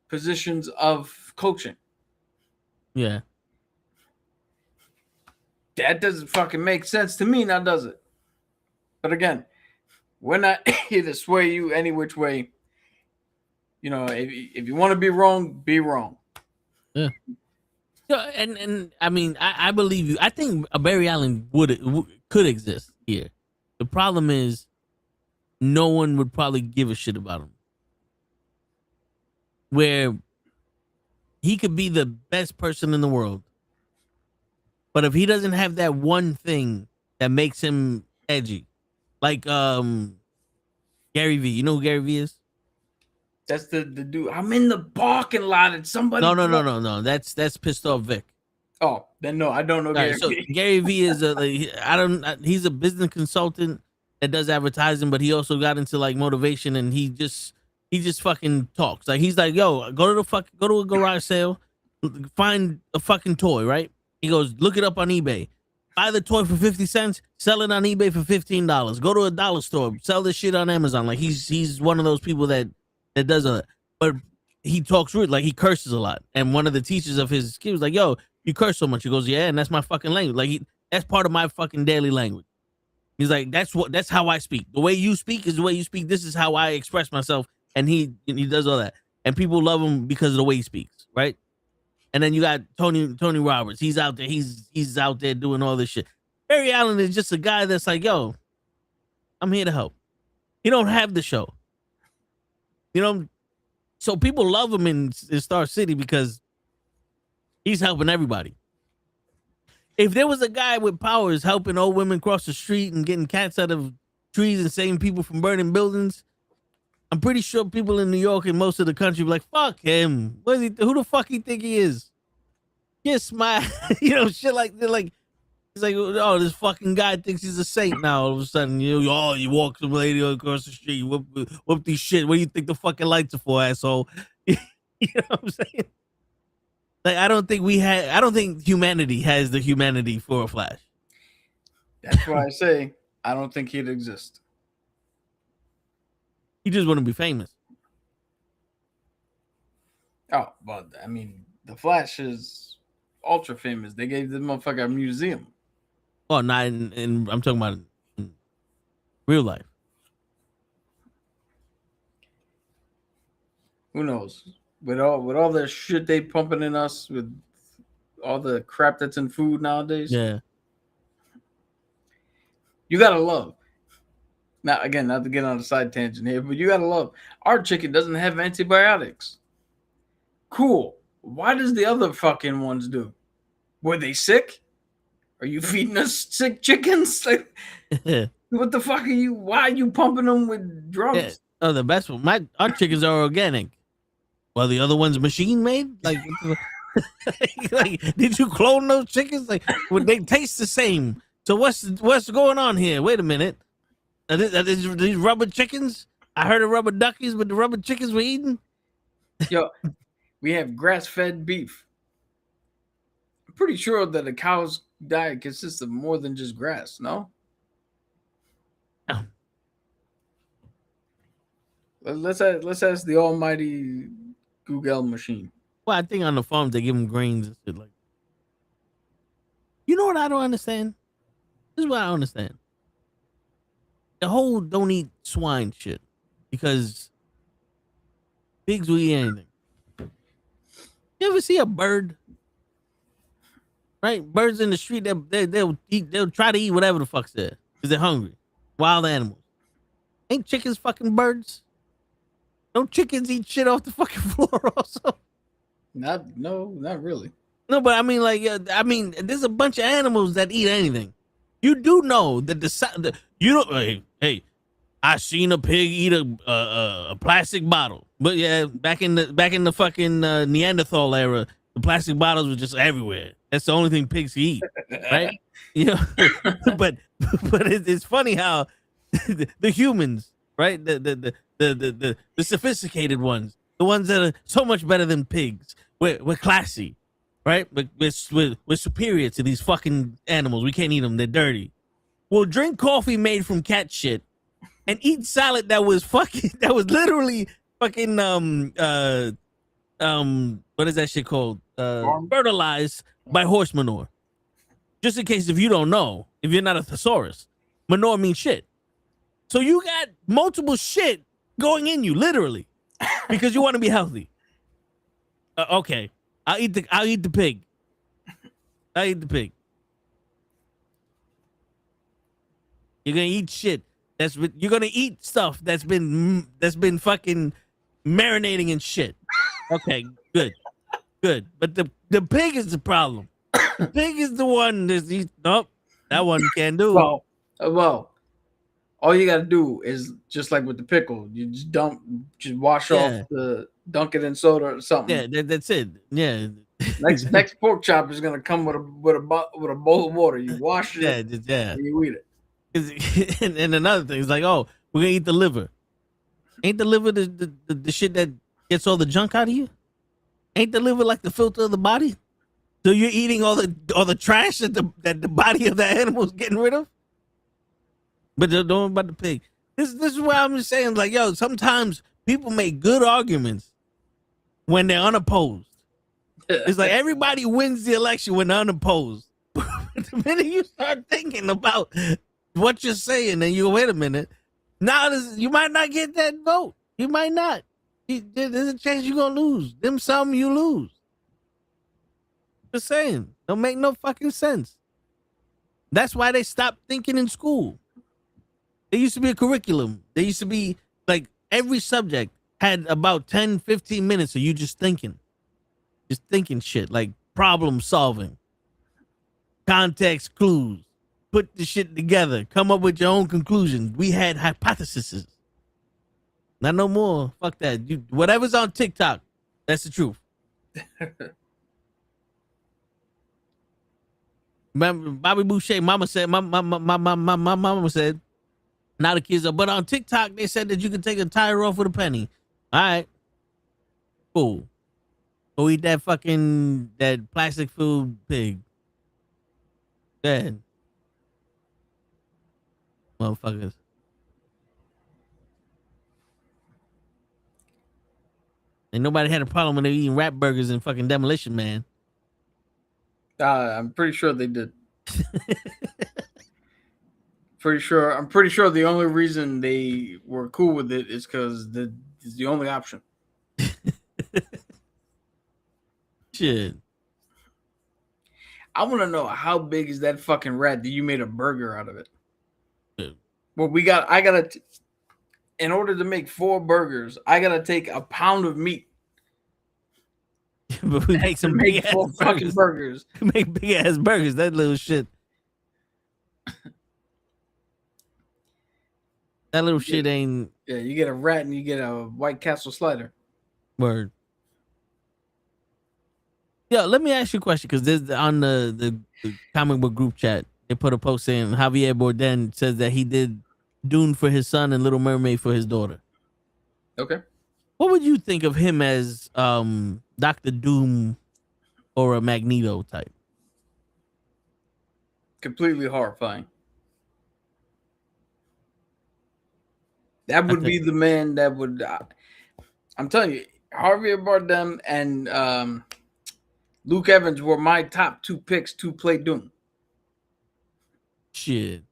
Speaker 3: positions of coaching.
Speaker 1: Yeah.
Speaker 3: That doesn't fucking make sense to me, now does it? But again, we're not here to sway you any which way. You know, if you want to be wrong, be wrong.
Speaker 1: Yeah. And I mean, I believe you. I think a Barry Allen could exist here. The problem is, no one would probably give a shit about him. Where he could be the best person in the world, but if he doesn't have that one thing that makes him edgy, like Gary V. You know who Gary V is?
Speaker 3: That's the dude. I'm in the parking lot and somebody.
Speaker 1: No. That's Pissed Off Vic.
Speaker 3: Oh, then no, I don't know Gary.
Speaker 1: Right, so
Speaker 3: V.
Speaker 1: Gary V is he's a business consultant that does advertising, but he also got into like motivation, and he just fucking talks. Like he's like, yo, go to a garage sale, find a fucking toy, right? He goes, look it up on eBay. Buy the toy for 50 cents, sell it on eBay for $15. Go to a dollar store, sell this shit on Amazon. Like he's one of those people that does that. But he talks rude, like he curses a lot. And one of the teachers of his kid was like, yo, you curse so much. He goes, yeah, and that's my fucking language. Like that's part of my fucking daily language. He's like, that's how I speak. The way you speak is the way you speak. This is how I express myself. And he does all that. And people love him because of the way he speaks, right? And then you got Tony Roberts. He's out there. He's out there doing all this shit. Barry Allen is just a guy that's like, yo, I'm here to help. He don't have the show. You know, so people love him in Star City because he's helping everybody. If there was a guy with powers helping old women cross the street and getting cats out of trees and saving people from burning buildings, I'm pretty sure people in New York and most of the country be like, fuck him. What is he? Who the fuck he think he is? Kiss my, shit like that. Like, it's like, oh, this fucking guy thinks he's a saint now. All of a sudden, you walk some lady across the street, whoop these shit. What do you think the fucking lights are for, asshole? You know what I'm saying? Like, I don't think humanity has the humanity for a Flash.
Speaker 3: That's why I say I don't think he'd exist.
Speaker 1: He just wouldn't be famous.
Speaker 3: Oh, but I mean, the Flash is ultra famous. They gave the motherfucker a museum.
Speaker 1: Oh, not in I'm talking about in real life.
Speaker 3: Who knows? With all the shit they pumping in us, with all the crap that's in food nowadays.
Speaker 1: Yeah.
Speaker 3: You gotta love. Now, again, not to get on a side tangent here, but you gotta love. Our chicken doesn't have antibiotics. Cool. Why does the other fucking ones do? Were they sick? Are you feeding us sick chickens? Like, what the fuck are you? Why are you pumping them with drugs?
Speaker 1: Yeah. Oh, the best one. Our chickens are organic. Well, the other one's machine made. Like, like, did you clone those chickens? Like, would they taste the same? So what's going on here? Wait a minute. Are these rubber chickens? I heard of rubber duckies, but the rubber chickens we're eating.
Speaker 3: Yo, we have grass-fed beef. I'm pretty sure that a cow's diet consists of more than just grass. No.
Speaker 1: Oh.
Speaker 3: Let's ask the almighty Google machine.
Speaker 1: Well, I think on the farms they give them grains and shit like. You know what I don't understand? This is what I don't understand. The whole don't eat swine shit, because pigs will eat anything. You ever see a bird? Right, birds in the street, they'll try to eat whatever the fuck's there because they're hungry. Wild animals. Ain't chickens fucking birds? Don't chickens eat shit off the fucking floor also?
Speaker 3: Not really.
Speaker 1: No, but I mean, like, there's a bunch of animals that eat anything. You do know that hey, I seen a pig eat a plastic bottle, but yeah, back in the fucking Neanderthal era, the plastic bottles were just everywhere. That's the only thing pigs eat, right? You know, but it's funny how the humans, right, the sophisticated ones, the ones that are so much better than pigs, we're classy, right? But we're superior to these fucking animals. We can't eat them. They're dirty. We'll drink coffee made from cat shit and eat salad that was literally fucking what is that shit called? Fertilized by horse manure. Just in case if you don't know, if you're not a thesaurus, manure means shit. So you got multiple shit going in you, literally, because you want to be healthy. Okay, I'll eat the pig. I'll eat the pig. You're gonna eat shit. You're gonna eat stuff that's been fucking marinating in shit. Okay, good. But the pig is the problem. The pig is the one nope, that one you can't do.
Speaker 3: Well, all you gotta do is just like with the pickle. You just wash off dunk it in soda or something.
Speaker 1: Yeah, that's it. Yeah.
Speaker 3: Next pork chop is gonna come with a bowl of water. You wash it, and you eat it.
Speaker 1: And another thing is like, oh, we're gonna eat the liver. Ain't the liver the shit that gets all the junk out of you? Ain't the liver like the filter of the body? So you're eating all the trash that the body of the animal is getting rid of? But don't worry about the pig. This is why I'm just saying, like, yo, sometimes people make good arguments when they're unopposed. It's like everybody wins the election when they're unopposed. The minute you start thinking about what you're saying, and you go, wait a minute, now you might not get that vote. You might not. There's a chance you're gonna lose. Them some you lose. Just saying, don't make no fucking sense. That's why they stopped thinking in school. There used to be a curriculum. There used to be like every subject had about 10, 15 minutes of you just thinking shit, like problem solving, context clues, put the shit together, come up with your own conclusions. We had hypotheses. Not no more. Fuck that. Whatever's on TikTok, that's the truth. Bobby Boucher, mama said, my mama said, now the kids are, but on TikTok, they said that you can take a tire off with a penny. All right. Cool. Go eat that plastic food pig. Go ahead. Motherfuckers. And nobody had a problem when they were eating rat burgers and fucking Demolition Man.
Speaker 3: I'm pretty sure they did. I'm pretty sure the only reason they were cool with it is because it's the only option.
Speaker 1: Shit.
Speaker 3: I want to know how big is that fucking rat that you made a burger out of it?
Speaker 1: Yeah.
Speaker 3: Well, in order to make 4 burgers, I gotta take a pound of meat.
Speaker 1: But we make some big
Speaker 3: 4 fucking burgers.
Speaker 1: We make big ass burgers. That little shit. That little shit ain't.
Speaker 3: Yeah, you get a rat and you get a White Castle slider.
Speaker 1: Word. Yo, let me ask you a question, because this on the comic book group chat, they put a post saying Javier Bardem says that he did Dune for his son and Little Mermaid for his daughter.
Speaker 3: Okay.
Speaker 1: What would you think of him as Dr. Doom or a Magneto type?
Speaker 3: Completely horrifying. That would be the man that would. I'm telling you, Javier Bardem and Luke Evans were my top 2 picks to play Doom.
Speaker 1: Shit.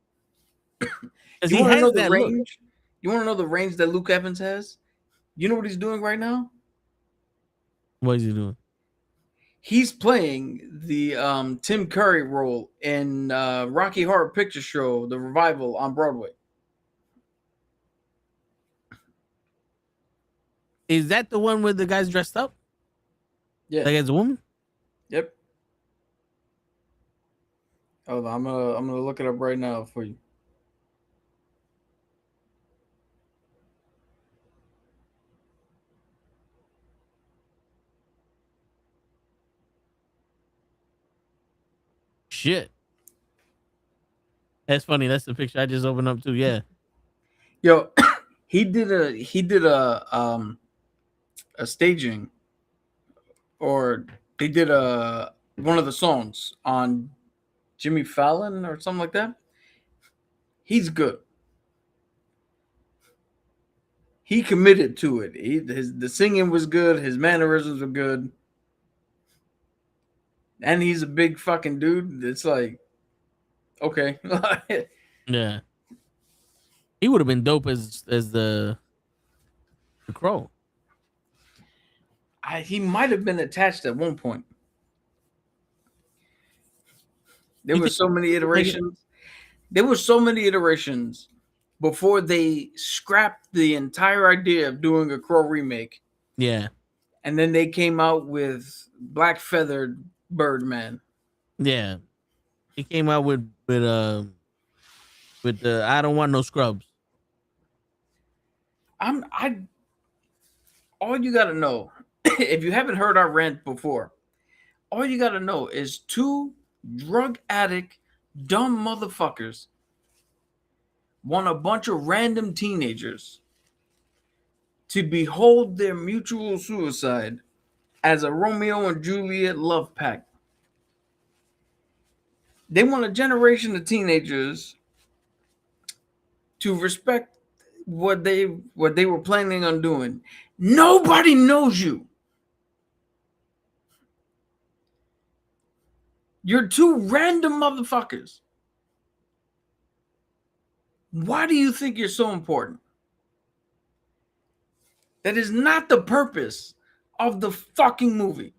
Speaker 3: You want to know the range? You want to know the range that Luke Evans has? You know what he's doing right now?
Speaker 1: What is he doing?
Speaker 3: He's playing the Tim Curry role in Rocky Horror Picture Show, The Revival on Broadway.
Speaker 1: Is that the one where the guy's dressed up?
Speaker 3: Yeah.
Speaker 1: Like as a woman?
Speaker 3: Yep. Hold on, I'm gonna look it up right now for you.
Speaker 1: Shit. That's funny. That's the picture I just opened up too. Yeah.
Speaker 3: Yo, he did a staging, or they did a one of the songs on Jimmy Fallon or something like that. He's good. He committed to it. The singing was good. His mannerisms were good. And he's a big fucking dude. It's like, okay.
Speaker 1: Yeah. He would have been dope as the Crow.
Speaker 3: He might have been attached at one point. There were so many iterations. There were so many iterations before they scrapped the entire idea of doing a Crow remake.
Speaker 1: Yeah.
Speaker 3: And then they came out with Black Feathered Birdman.
Speaker 1: Yeah. He came out with the I don't want no scrubs.
Speaker 3: All you gotta know, if you haven't heard our rant before, all you gotta know is two drug addict, dumb motherfuckers want a bunch of random teenagers to behold their mutual suicide as a Romeo and Juliet love pact. They want a generation of teenagers to respect what they were planning on doing. Nobody knows you. You're two random motherfuckers. Why do you think you're so important? That is not the purpose of the fucking movie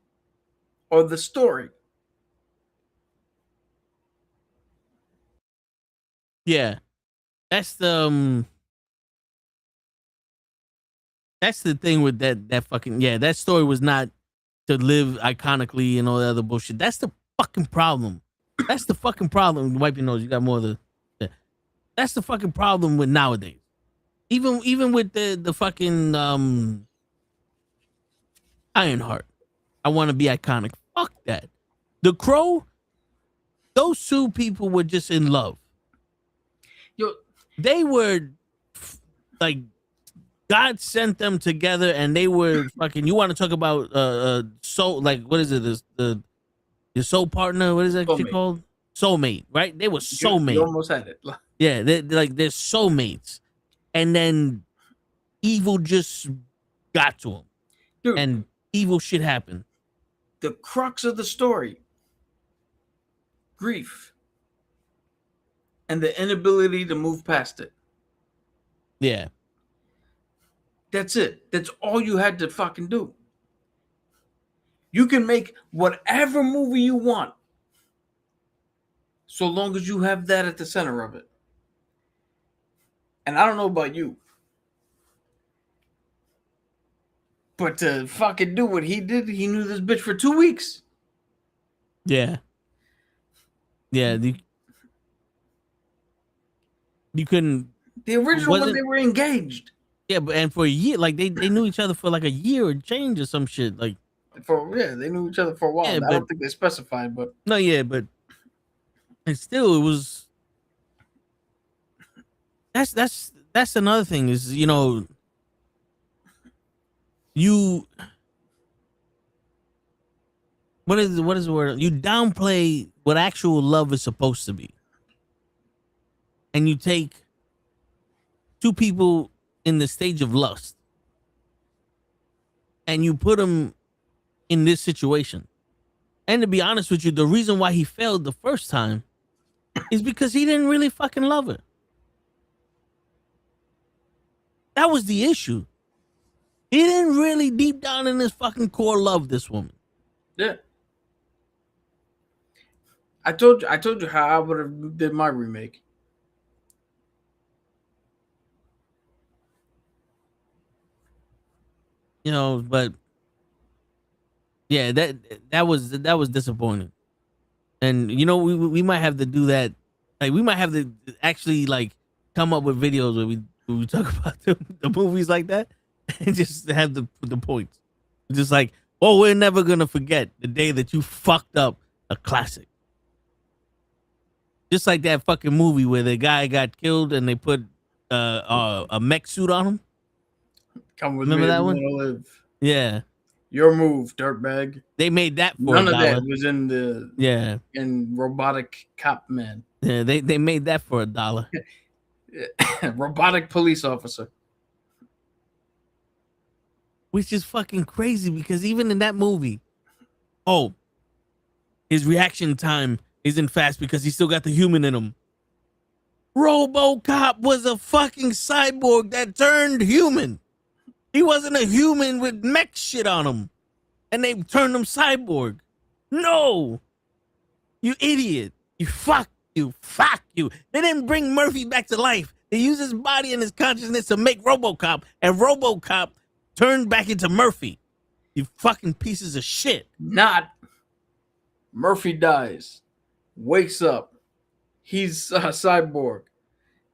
Speaker 3: or the story.
Speaker 1: Yeah. That's the thing with that fucking, yeah, that story was not to live iconically and all that other bullshit. That's the fucking problem. That's the fucking problem. Wipe your nose. You got more of the. Yeah. That's the fucking problem with nowadays. Even with the fucking Ironheart. I want to be iconic. Fuck that. The Crow, those two people were just in love.
Speaker 3: Yo,
Speaker 1: they were like, God sent them together, and they were fucking. You want to talk about soul? Like, what is it? Your soul partner? What is that shit called? Soulmate, right? They were soulmates.
Speaker 3: You almost had it.
Speaker 1: Yeah, they're soulmates, and then evil just got to them,
Speaker 3: dude,
Speaker 1: and evil shit happened.
Speaker 3: The crux of the story: grief and the inability to move past it.
Speaker 1: Yeah.
Speaker 3: That's it. That's all you had to fucking do. You can make whatever movie you want, so long as you have that at the center of it. And I don't know about you, but to fucking do what he did, he knew this bitch for 2 weeks.
Speaker 1: Yeah. Yeah. You couldn't.
Speaker 3: The original one, they were engaged.
Speaker 1: Yeah, but and for a year, like they knew each other for like a year or change or some shit. Like,
Speaker 3: they knew each other for a while. Yeah, I don't think they specified, but
Speaker 1: no, yeah, but and still, it was. That's another thing is, you know, what is the word? You downplay what actual love is supposed to be, and you take two people in the stage of lust, and you put them in this situation. And to be honest with you, the reason why he failed the first time is because he didn't really fucking love her. That was the issue. He didn't really deep down in his fucking core love this woman.
Speaker 3: Yeah. I told you how I would have did my remake.
Speaker 1: You know, but yeah, that was disappointing. And you know, we might have to do that. Like, we might have to actually like come up with videos where we talk about the movies like that and just have the points. Just like, oh, we're never gonna forget the day that you fucked up a classic. Just like that fucking movie where the guy got killed and they put a mech suit on him.
Speaker 3: Come with
Speaker 1: Remember
Speaker 3: me,
Speaker 1: that one?
Speaker 3: Live.
Speaker 1: Yeah.
Speaker 3: Your move, dirtbag.
Speaker 1: They made that for
Speaker 3: None
Speaker 1: $1.
Speaker 3: of that was in the
Speaker 1: Yeah.
Speaker 3: in Robotic Cop Man.
Speaker 1: Yeah, they made that for $1.
Speaker 3: Robotic police officer.
Speaker 1: Which is fucking crazy because even in that movie, his reaction time isn't fast because he still got the human in him. RoboCop was a fucking cyborg that turned human. He wasn't a human with mech shit on him. And they turned him cyborg. No. You idiot. Fuck you. They didn't bring Murphy back to life. They used his body and his consciousness to make RoboCop, and RoboCop turned back into Murphy. You fucking pieces of shit.
Speaker 3: Not. Murphy dies. Wakes up. He's a cyborg.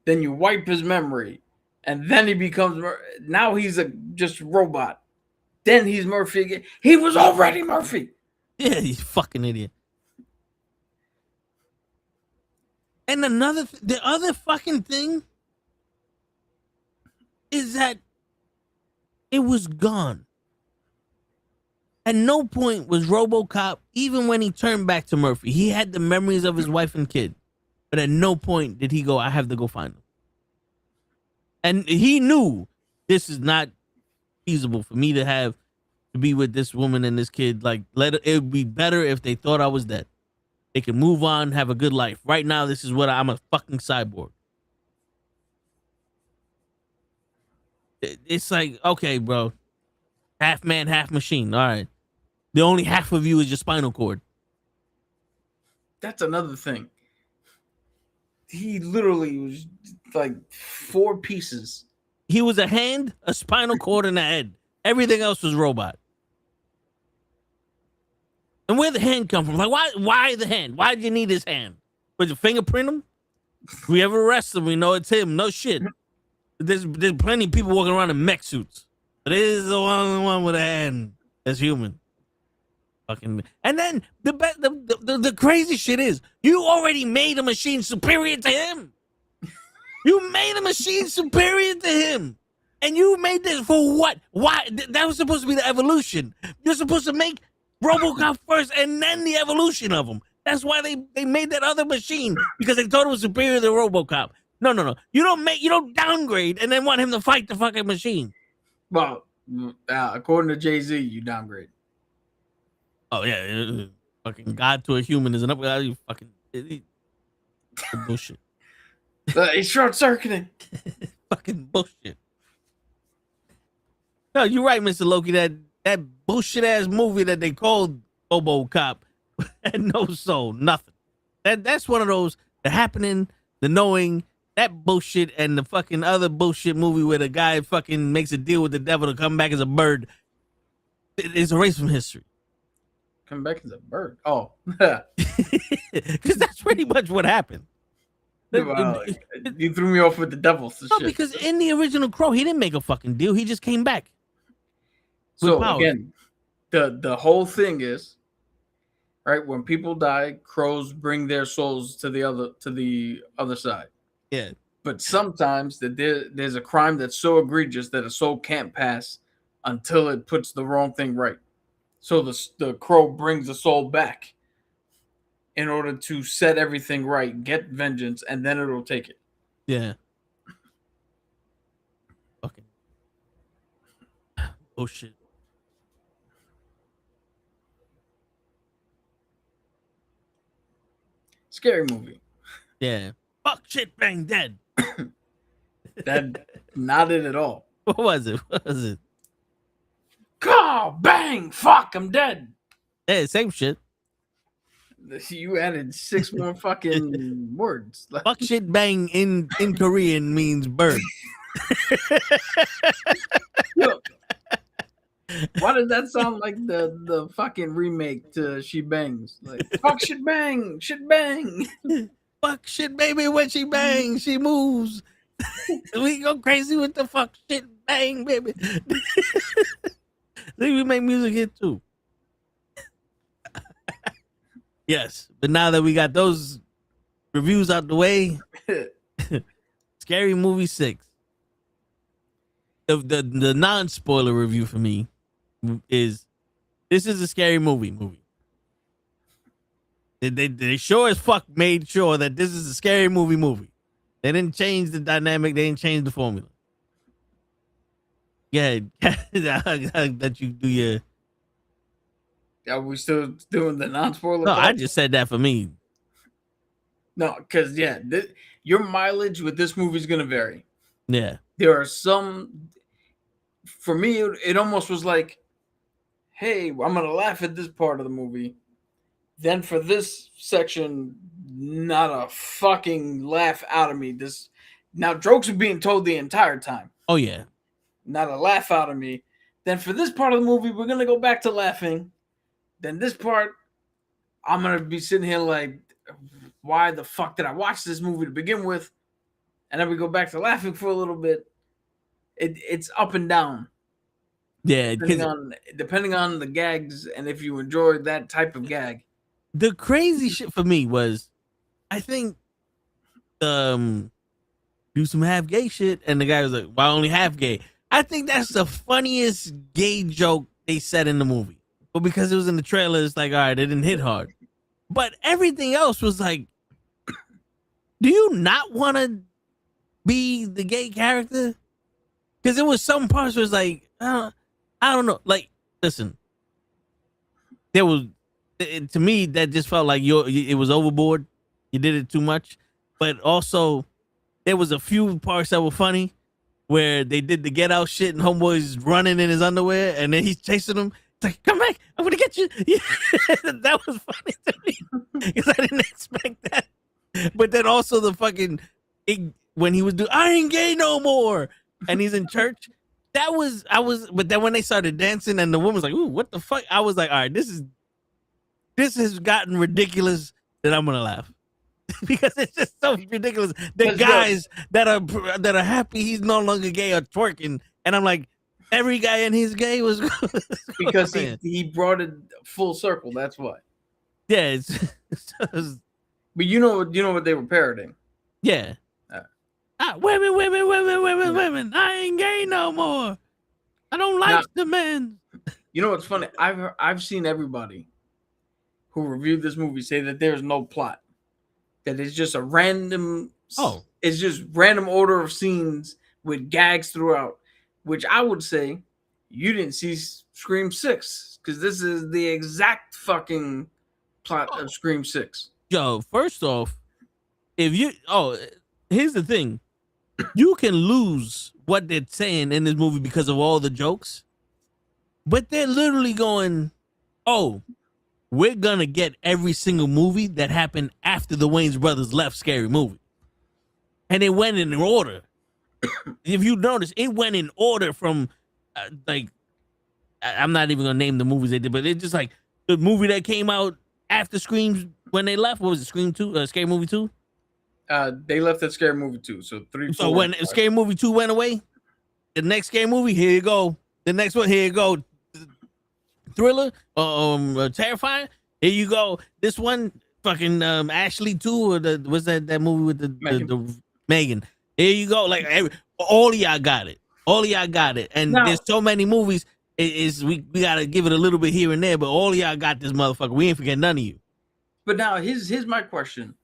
Speaker 3: Then you wipe his memory. And then he becomes... Now he's just robot. Then he's Murphy again. He was already Murphy.
Speaker 1: Yeah, you fucking idiot. And the other fucking thing is that it was gone. At no point was RoboCop, even when he turned back to Murphy, he had the memories of his wife and kid. But at no point did he go, I have to go find them. And he knew this is not feasible for me to be with this woman and this kid. Like, it would be better if they thought I was dead. They can move on, have a good life. Right now, this is what I'm a fucking cyborg. It's like, okay, bro. Half man, half machine. All right. The only half of you is your spinal cord.
Speaker 3: That's another thing. He literally was like 4 pieces.
Speaker 1: He was a hand, a spinal cord, and a head. Everything else was robot. And where'd the hand come from? Like, why the hand? Why did you need his hand? Would you fingerprint him? If we ever arrest him, we know it's him. No shit. There's plenty of people walking around in mech suits. But this is the only one with a hand that's human. Fucking. And then the crazy shit is, you already made a machine superior to him. You made a machine superior to him. And you made this for what? Why? That was supposed to be the evolution. You're supposed to make RoboCop first and then the evolution of him. That's why they made that other machine, because they thought it was superior to RoboCop. No. You don't downgrade and then want him to fight the fucking machine.
Speaker 3: Well, according to Jay-Z, you downgrade.
Speaker 1: Oh yeah, fucking God to a human is an upgrade. You fucking bullshit.
Speaker 3: He's short circuiting.
Speaker 1: Fucking bullshit. No, you're right, Mr. Loki. That bullshit ass movie that they called RoboCop had no soul, nothing. That's one of those, the happening, the knowing, that bullshit, and the fucking other bullshit movie where the guy fucking makes a deal with the devil to come back as a bird. It's erased from history.
Speaker 3: Come back as a bird. Oh,
Speaker 1: because that's pretty much what happened.
Speaker 3: wow. You threw me off with the devils.
Speaker 1: No, shit. Because in the original Crow, he didn't make a fucking deal. He just came back.
Speaker 3: So again, the whole thing is, right, when people die, crows bring their souls to the other side.
Speaker 1: Yeah.
Speaker 3: But sometimes there's a crime that's so egregious that a soul can't pass until it puts the wrong thing right. So the crow brings the soul back in order to set everything right, get vengeance, and then it'll take it.
Speaker 1: Yeah. Okay. Oh shit.
Speaker 3: Scary movie.
Speaker 1: Yeah. Fuck, shit, bang, dead.
Speaker 3: That not it at all.
Speaker 1: What was it?
Speaker 3: God, bang, fuck, I'm dead.
Speaker 1: Yeah, same shit.
Speaker 3: You added 6 more fucking words.
Speaker 1: Fuck, shit, bang in Korean means bird.
Speaker 3: Look, why does that sound like the fucking remake to She Bangs? Like, fuck, shit, bang, shit, bang.
Speaker 1: Fuck, shit, baby, when she bangs, she moves. We go crazy with the fuck, shit, bang, baby. We make music here too. Yes, but now that we got those reviews out the way, Scary Movie 6. The non-spoiler review for me is This is a scary movie. They sure as fuck made sure that this is a scary movie. They didn't change the dynamic. They didn't change the formula. Yeah, I'll let you do your.
Speaker 3: Are we still doing the non-spoiler?
Speaker 1: No,
Speaker 3: part?
Speaker 1: I just said that for me.
Speaker 3: No, because your mileage with this movie is gonna vary.
Speaker 1: Yeah.
Speaker 3: There are some. For me, it almost was like, "Hey, I'm gonna laugh at this part of the movie." Then for this section, not a fucking laugh out of me. Now jokes are being told the entire time.
Speaker 1: Oh yeah.
Speaker 3: Not a laugh out of me. Then for this part of the movie, we're gonna go back to laughing. Then this part, I'm gonna be sitting here like, why the fuck did I watch this movie to begin with? And then we go back to laughing for a little bit. It's up and down.
Speaker 1: Yeah.
Speaker 3: Depending on the gags and if you enjoy that type of gag.
Speaker 1: The crazy shit for me was, I think, do some half gay shit, and the guy was like, "Why only half gay?" I think that's the funniest gay joke they said in the movie, but because it was in the trailer, it's like, all right, it didn't hit hard. But everything else was like, do you not want to be the gay character? Because there was some parts where it's like, I don't know. Like, listen, there was. To me, that just felt like it was overboard. You did it too much. But also, there was a few parts that were funny where they did the get out shit and homeboy's running in his underwear and then he's chasing him. It's like, come back, I'm gonna get you. Yeah. That was funny to me because I didn't expect that. But then also the fucking when he was doing, I ain't gay no more, and he's in church. But then when they started dancing and the woman was like, ooh, what the fuck? I was like, all right, this has gotten ridiculous that I'm gonna laugh because it's just so ridiculous. The guys that are happy he's no longer gay are twerking, and I'm like, every guy in his gay was
Speaker 3: because he brought it full circle. That's why.
Speaker 1: Yeah,
Speaker 3: but you know what they were parodying.
Speaker 1: Yeah, women. I ain't gay no more. I don't like the men.
Speaker 3: You know what's funny? I've seen everybody who reviewed this movie say that there's no plot, that it's just a random. It's just random order of scenes with gags throughout. Which I would say you didn't see Scream 6 because this is the exact fucking plot of Scream 6.
Speaker 1: Yo, first off, here's the thing. You can lose what they're saying in this movie because of all the jokes, but they're literally going, we're gonna get every single movie that happened after the Wayans brothers left Scary Movie. And it went in order. If you notice, it went in order from I'm not even gonna name the movies they did, but it's just like the movie that came out after Scream when they left. What was it? Scream 2? Scary Movie 2?
Speaker 3: They left at Scary Movie 2. So 3, 4.
Speaker 1: So when Scary Movie 2 went away, the next Scary Movie, here you go. The next one, here you go. Thriller, Terrifying. Here you go. This one, fucking Ashley 2, or what's that movie with the Megan? Here you go. Like all of y'all got it. And there's so many movies. We gotta give it a little bit here and there, but all of y'all got this motherfucker. We ain't forget none of you.
Speaker 3: But now here's my question.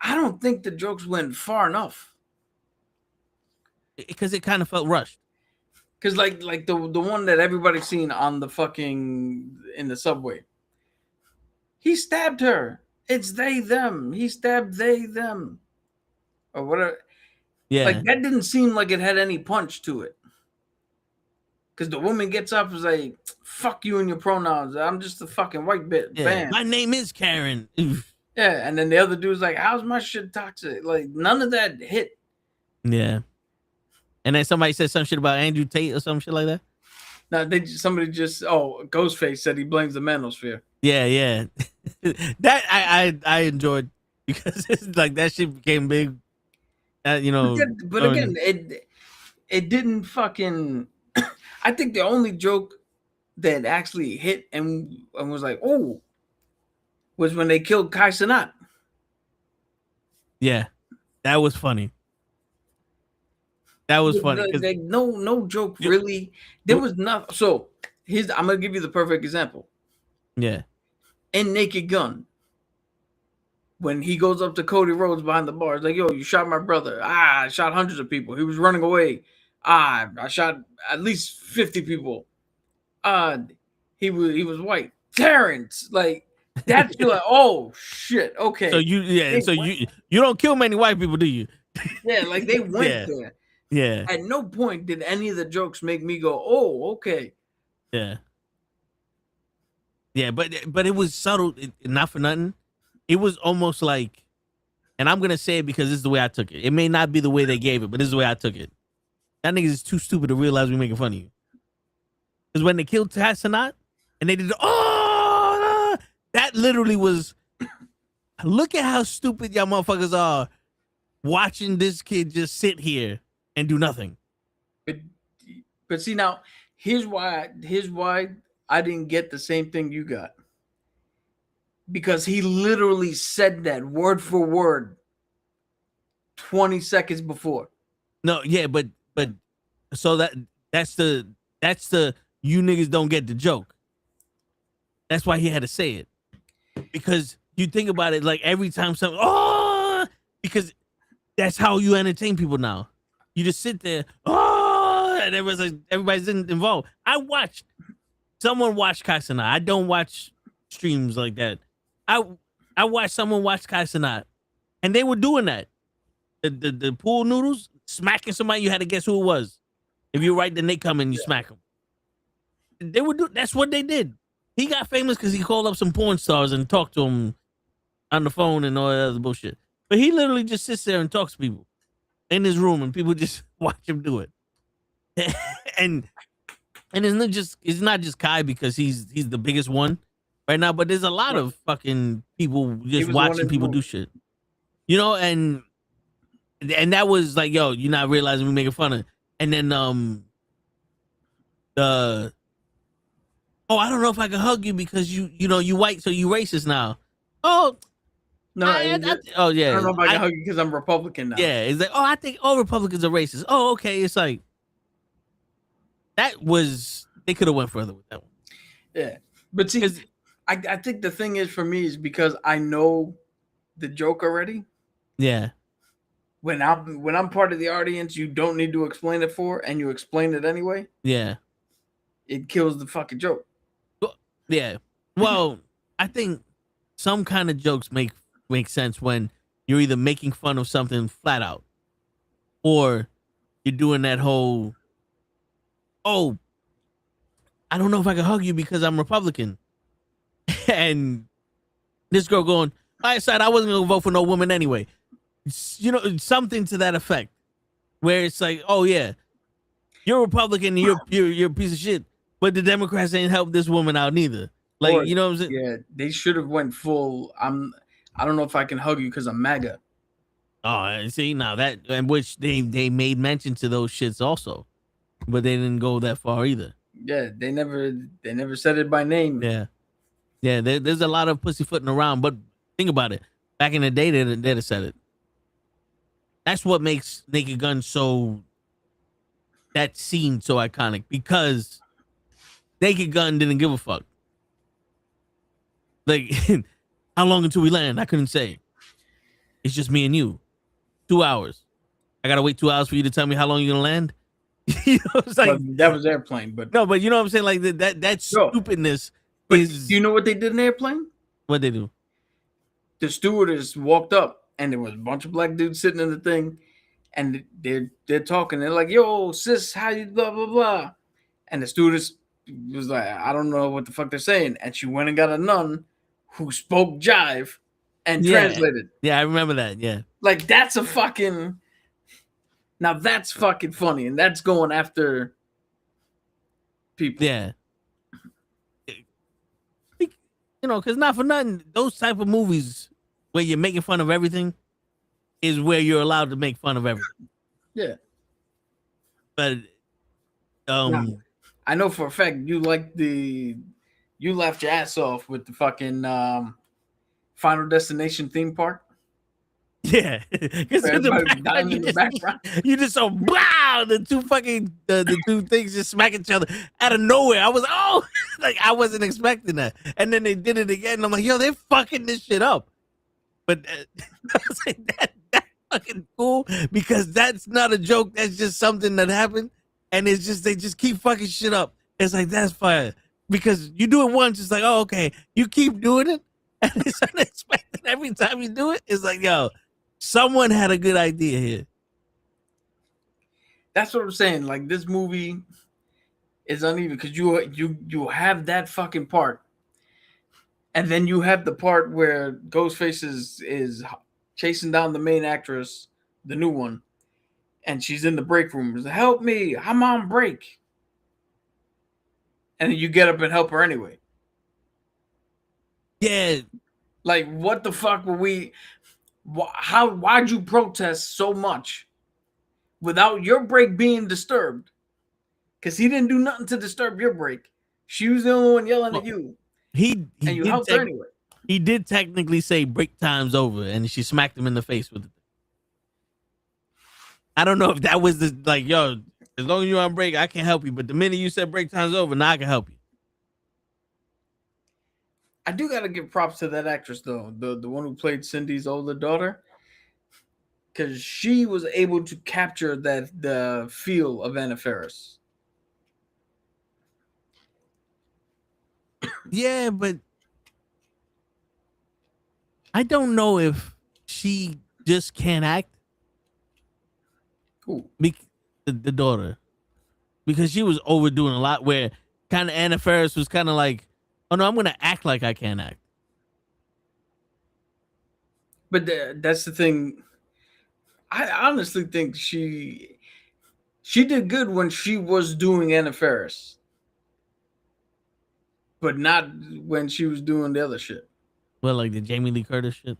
Speaker 3: I don't think the jokes went far enough.
Speaker 1: Because it kind of felt rushed.
Speaker 3: Because like the one that everybody's seen on the fucking in the subway. He stabbed her. It's they, them. He stabbed they, them. Or whatever.
Speaker 1: Yeah.
Speaker 3: Like that didn't seem like it had any punch to it. Because the woman gets up and is like, fuck you and your pronouns. I'm just a fucking white bitch.
Speaker 1: Yeah.
Speaker 3: Bam.
Speaker 1: My name is Karen.
Speaker 3: Yeah. And then the other dude's like, how's my shit toxic? Like none of that hit.
Speaker 1: Yeah. And then somebody said some shit about Andrew Tate or some shit like that.
Speaker 3: No, Ghostface said he blames the manosphere.
Speaker 1: Yeah. That I enjoyed because it's like that shit became big. But
Speaker 3: again, it didn't fucking. I think the only joke that actually hit and was like, oh, was when they killed Kai Cenat.
Speaker 1: Yeah, that was funny. That was funny.
Speaker 3: Like, no joke really. There was nothing. So I'm gonna give you the perfect example.
Speaker 1: Yeah.
Speaker 3: In Naked Gun, when he goes up to Cody Rhodes behind the bar, it's like, yo, you shot my brother. I shot hundreds of people. He was running away. I shot at least 50 people. He was white. Terrence, like that's like, oh shit, okay.
Speaker 1: So you don't kill many white people, do you?
Speaker 3: Yeah, like they went there.
Speaker 1: Yeah.
Speaker 3: At no point did any of the jokes make me go, oh, okay.
Speaker 1: Yeah. Yeah, but it was subtle, not for nothing. It was almost like, and I'm gonna say it because this is the way I took it. It may not be the way they gave it, but this is the way I took it. That niggas is too stupid to realize we're making fun of you. Because when they killed Tassanat and they did, that literally was, look at how stupid y'all motherfuckers are watching this kid just sit here and do nothing.
Speaker 3: But see, now here's why I didn't get the same thing you got. Because he literally said that word for word 20 seconds before.
Speaker 1: No, yeah, but so that's the you niggas don't get the joke. That's why he had to say it. Because you think about it, like every time something, because that's how you entertain people now. You just sit there, and everybody's involved. Someone watched Kaisana. I don't watch streams like that. I watched someone watch Kaisana, and they were doing that. The pool noodles, smacking somebody, you had to guess who it was. If you're right, then they come and you smack them. They would do. That's what they did. He got famous because he called up some porn stars and talked to them on the phone and all that other bullshit. But he literally just sits there and talks to people in his room, and people just watch him do it. and it's not just Kai because he's the biggest one right now, but there's a lot of fucking people just watching people do shit. You know, and that was like, yo, you're not realizing we're making fun of. And then I don't know if I can hug you because you know you white, so you racist now. Oh
Speaker 3: no,
Speaker 1: yeah.
Speaker 3: I don't know if I can hug you because I'm Republican now.
Speaker 1: Yeah, it's like, I think all Republicans are racist. Oh, okay. It's like they could have went further with that one.
Speaker 3: Yeah, but see, I think the thing is for me is because I know the joke already.
Speaker 1: Yeah.
Speaker 3: When I'm part of the audience, you don't need to explain it and you explain it anyway.
Speaker 1: Yeah.
Speaker 3: It kills the fucking joke.
Speaker 1: Yeah. Well, I think some kind of jokes make sense when you're either making fun of something flat out, or you're doing that whole, I don't know if I can hug you because I'm Republican, and this girl going, I decided I wasn't gonna vote for no woman anyway. You know, something to that effect, where it's like, oh yeah, you're Republican and you're a piece of shit, but the Democrats ain't helped this woman out neither. Like, you know what I'm saying?
Speaker 3: Yeah, they should have went full. I don't know if I can hug you because I'm MAGA.
Speaker 1: Oh, see now that, and which they made mention to those shits also, but they didn't go that far either.
Speaker 3: Yeah, they never said it by name.
Speaker 1: Yeah. There's a lot of pussyfooting around, but think about it. Back in the day, they'd have said it. That's what makes Naked Gun that scene so iconic, because Naked Gun didn't give a fuck. Like, how long until we land? I couldn't say. It's just me and you. 2 hours. I gotta wait 2 hours for you to tell me how long you're gonna land. You know, it's like,
Speaker 3: that was Airplane, but
Speaker 1: no, but you know what I'm saying? Like that stupidness is.
Speaker 3: Do you know what they did in Airplane?
Speaker 1: What they do?
Speaker 3: The stewardess walked up, and there was a bunch of black dudes sitting in the thing, and they're talking. They're like, "Yo, sis, how you blah blah blah," and the stewardess was like, "I don't know what the fuck they're saying," and she went and got a nun who spoke jive and translated.
Speaker 1: Yeah, I remember that. Yeah,
Speaker 3: like that's a fucking. Now that's fucking funny, and that's going after people.
Speaker 1: Yeah. You know, because not for nothing, those type of movies where you're making fun of everything is where you're allowed to make fun of everything.
Speaker 3: Yeah.
Speaker 1: But
Speaker 3: now, I know for a fact you laughed your ass off with the fucking Final Destination theme park.
Speaker 1: Yeah, because in the
Speaker 3: Everybody
Speaker 1: background,
Speaker 3: dying in the background.
Speaker 1: you just saw wow, the two fucking the two things just smack each other out of nowhere. I was oh, like I wasn't expecting that, and then they did it again. And I'm like, yo, they're fucking this shit up. But I was like, that's fucking cool because that's not a joke. That's just something that happened, and it's just they just keep fucking shit up. It's like that's fire because you do it once, it's like oh okay, you keep doing it, and it's unexpected every time you do it. It's like yo. Someone had a good idea here.
Speaker 3: That's what I'm saying. Like this movie is uneven because you have that fucking part, and then you have the part where Ghostface is chasing down the main actress, the new one, and she's in the break room. She's like, help me! I'm on break, and then you get up and help her anyway.
Speaker 1: Yeah,
Speaker 3: like what the fuck were we? Why'd you protest so much without your break being disturbed? Because he didn't do nothing to disturb your break. She was the only one yelling at you.
Speaker 1: He
Speaker 3: and you helped her anyway.
Speaker 1: He did technically say break time's over, and she smacked him in the face with it. I don't know if that was the like, yo, as long as you're on break, I can help you. But the minute you said break time's over, now I can help you.
Speaker 3: I do gotta give props to that actress though, the one who played Cindy's older daughter, because she was able to capture the feel of Anna Faris.
Speaker 1: Yeah, but I don't know if she just can't act.
Speaker 3: Who?
Speaker 1: The daughter, because she was overdoing a lot. Where kind of Anna Faris was kind of like, oh no, I'm gonna act like I can't act.
Speaker 3: But that's the thing. I honestly think she did good when she was doing Anna Faris, but not when she was doing the other shit.
Speaker 1: Well, like the Jamie Lee Curtis shit.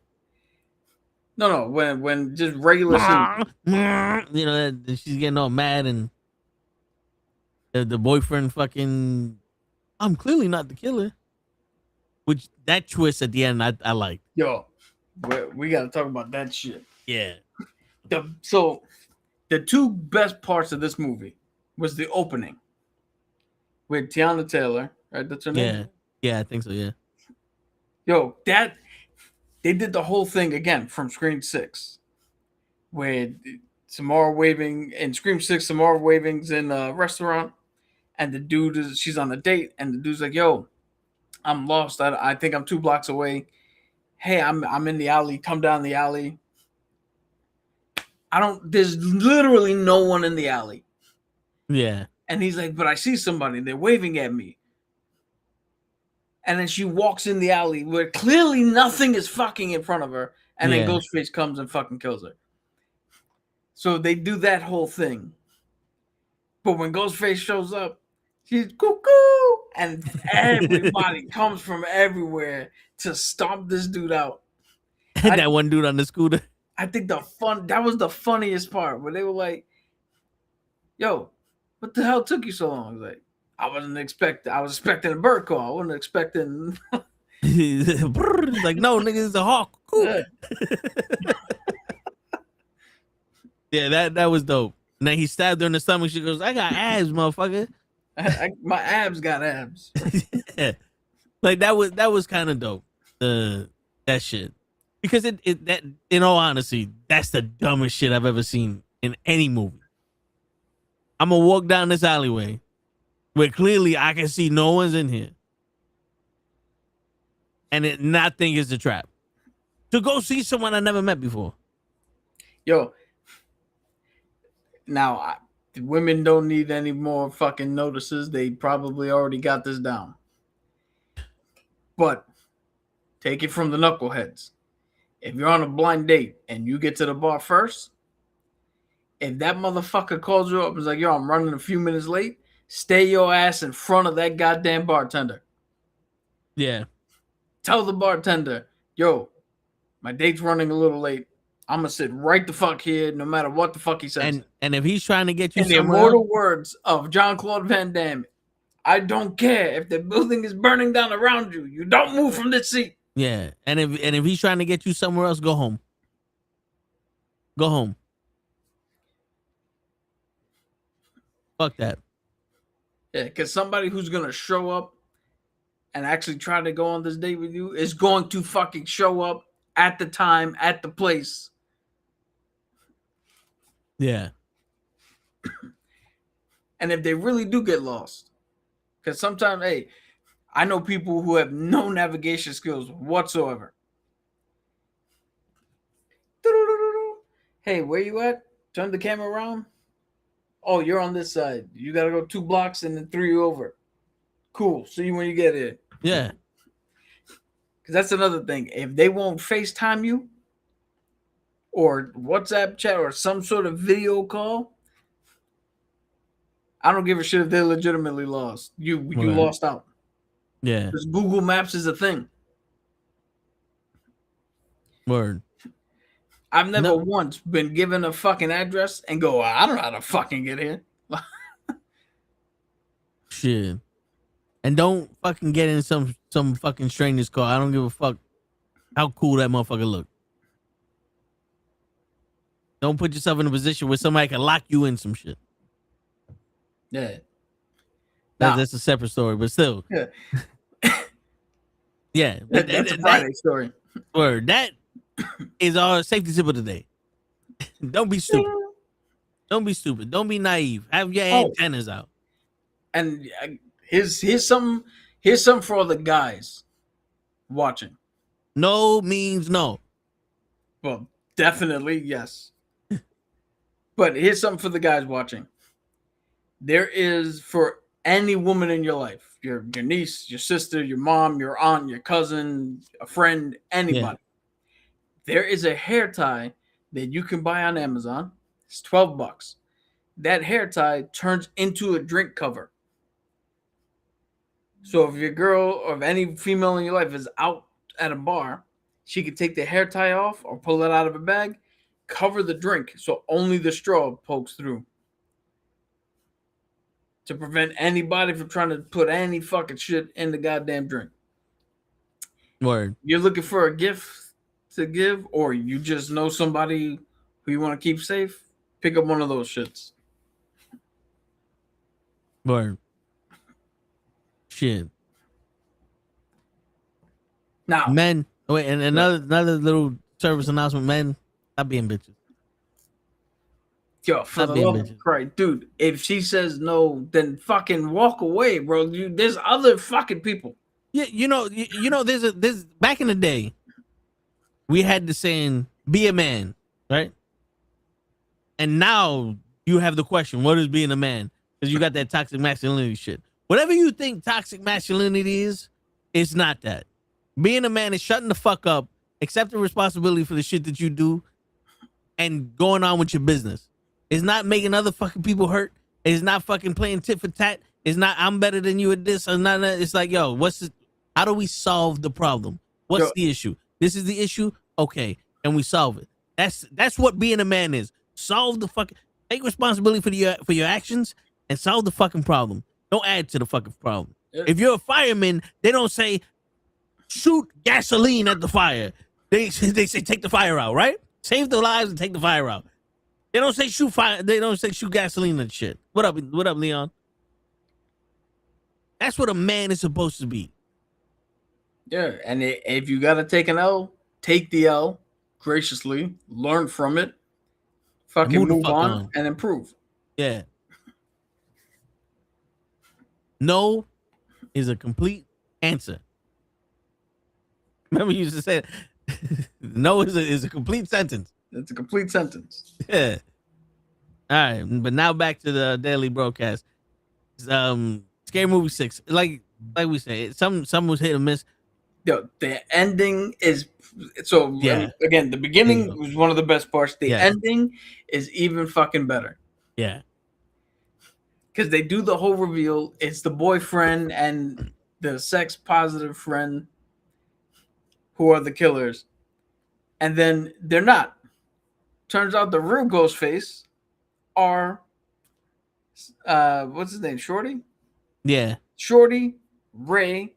Speaker 3: No, when just regular
Speaker 1: you know, that she's getting all mad and the boyfriend fucking. I'm clearly not the killer. Which that twist at the end, I like.
Speaker 3: Yo, we got to talk about that shit.
Speaker 1: Yeah.
Speaker 3: So the two best parts of this movie was the opening with Tiana Taylor, right? That's her name.
Speaker 1: Yeah, I think so. Yeah.
Speaker 3: Yo, that they did the whole thing again from Scream 6, with Samara waving in Scream 6. Samara waving's in a restaurant, and the dude she's on a date, and the dude's like, "Yo, I'm lost. I think I'm 2 blocks away. Hey, I'm in the alley. Come down the alley." There's literally no one in the alley.
Speaker 1: Yeah.
Speaker 3: And he's like, "But I see somebody. They're waving at me." And then she walks in the alley where clearly nothing is fucking in front of her. And then Ghostface comes and fucking kills her. So they do that whole thing. But when Ghostface shows up, she's cuckoo. And everybody comes from everywhere to stomp this dude out.
Speaker 1: That one dude on the scooter.
Speaker 3: I think that was the funniest part where they were like, "Yo, what the hell took you so long?" I was like, I was expecting a bird call. I wasn't expecting.
Speaker 1: Like, no, nigga, it's a hawk. Cool. Yeah, that was dope. And then he stabbed her in the stomach. She goes, "I got abs, motherfucker."
Speaker 3: My abs got abs.
Speaker 1: Yeah. Like that was kind of dope. That shit. Because that in all honesty, that's the dumbest shit I've ever seen in any movie. I'm gonna walk down this alleyway where clearly I can see no one's in here, and not think it's a trap. To go see someone I never met before.
Speaker 3: Yo, now women don't need any more fucking notices. They probably already got this down. But take it from the knuckleheads. If you're on a blind date and you get to the bar first, if that motherfucker calls you up and is like, "Yo, I'm running a few minutes late," stay your ass in front of that goddamn bartender.
Speaker 1: Yeah.
Speaker 3: Tell the bartender, "Yo, my date's running a little late. I'm gonna sit right the fuck here, no matter what the fuck he says."
Speaker 1: And if he's trying to get you
Speaker 3: in the immortal words of Jean-Claude Van Damme, "I don't care if the building is burning down around you. You don't move from this seat."
Speaker 1: Yeah. And if he's trying to get you somewhere else, go home. Go home. Fuck that.
Speaker 3: Yeah, because somebody who's gonna show up and actually try to go on this date with you is going to fucking show up at the time, at the place.
Speaker 1: Yeah.
Speaker 3: And if they really do get lost, because sometimes, hey, I know people who have no navigation skills whatsoever. Hey, where you at? Turn the camera around. Oh, you're on this side. You gotta go 2 blocks and then 3 over. Cool. See you when you get here.
Speaker 1: Yeah.
Speaker 3: Because that's another thing. If they won't FaceTime you or WhatsApp chat or some sort of video call, I don't give a shit if they're legitimately lost. You lost out.
Speaker 1: Yeah.
Speaker 3: Because Google Maps is a thing.
Speaker 1: Word.
Speaker 3: I've never once been given a fucking address and go, I don't know how to fucking get here.
Speaker 1: Shit. And don't fucking get in some fucking stranger's car. I don't give a fuck how cool that motherfucker look. Don't put yourself in a position where somebody can lock you in some shit.
Speaker 3: Yeah.
Speaker 1: That's a separate story, but still.
Speaker 3: Yeah.
Speaker 1: Yeah.
Speaker 3: That's a Friday story.
Speaker 1: Word. That is our safety tip of the day. Don't be stupid. Don't be stupid. Don't be naive. Have your antennas out.
Speaker 3: And here's something for all the guys watching.
Speaker 1: No means no.
Speaker 3: Well, definitely yes. But here's something for the guys watching. There is, for any woman in your life, your niece, your sister, your mom, your aunt, your cousin, a friend, anybody. Yeah. There is a hair tie that you can buy on Amazon. It's $12. That hair tie turns into a drink cover. So if your girl or if any female in your life is out at a bar, she can take the hair tie off or pull it out of a bag, cover the drink so only the straw pokes through. To prevent anybody from trying to put any fucking shit in the goddamn drink.
Speaker 1: Word.
Speaker 3: You're looking for a gift to give, or you just know somebody who you want to keep safe, pick up one of those shits.
Speaker 1: Word. Shit.
Speaker 3: Now,
Speaker 1: men. Wait, and another little service announcement. Men, stop being bitches.
Speaker 3: Yo, for the love of Christ, dude, if she says no, then fucking walk away, bro. There's other fucking people.
Speaker 1: Yeah, you know, there's back in the day, we had the saying, be a man, right? And now you have the question, what is being a man? Because you got that toxic masculinity shit. Whatever you think toxic masculinity is, it's not that. Being a man is shutting the fuck up, accepting responsibility for the shit that you do, and going on with your business. It's not making other fucking people hurt. It's not fucking playing tit for tat. It's not I'm better than you at this or not. It's like, yo, how do we solve the problem? What's the issue? This is the issue. Okay, and we solve it. That's what being a man is. Solve the fucking, take responsibility for your actions and solve the fucking problem. Don't add to the fucking problem. If you're a fireman, they don't say shoot gasoline at the fire. They say take the fire out, right? Save the lives and take the fire out. They don't say shoot fire. They don't say shoot gasoline and shit. What up, Leon? That's what a man is supposed to be.
Speaker 3: Yeah, and if you gotta take an L, take the L graciously, learn from it, fucking move on and improve.
Speaker 1: Yeah. No is a complete answer. Remember you used to say no is a complete sentence.
Speaker 3: It's a complete sentence.
Speaker 1: Yeah. All right, but now back to the daily broadcast. Scary Movie 6. Like we say, some was hit or miss.
Speaker 3: Yo, the ending is so.
Speaker 1: Yeah.
Speaker 3: Again, the beginning was one of the best parts. The
Speaker 1: Yeah.
Speaker 3: ending is even fucking better.
Speaker 1: Yeah.
Speaker 3: Because they do the whole reveal. It's the boyfriend and the sex positive friend who are the killers, and then they're not. Turns out the real Ghostface are what's his name? Shorty?
Speaker 1: Yeah.
Speaker 3: Shorty, Ray,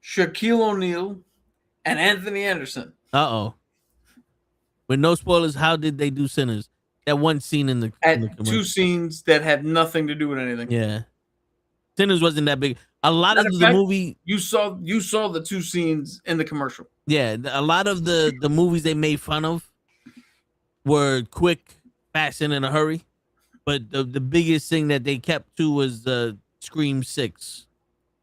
Speaker 3: Shaquille O'Neal, and Anthony Anderson.
Speaker 1: Uh-oh. with no spoilers, how did they do Sinners? That one scene in the
Speaker 3: At
Speaker 1: commercial.
Speaker 3: 2 scenes that had nothing to do with anything.
Speaker 1: Yeah, Sinners wasn't that big. A lot
Speaker 3: Matter
Speaker 1: of
Speaker 3: of
Speaker 1: the
Speaker 3: fact,
Speaker 1: movie,
Speaker 3: You saw the 2 scenes in the commercial.
Speaker 1: yeah, a lot of the movies they made fun of were quick, fast, and in a hurry. But the biggest thing that they kept to was the Scream 6.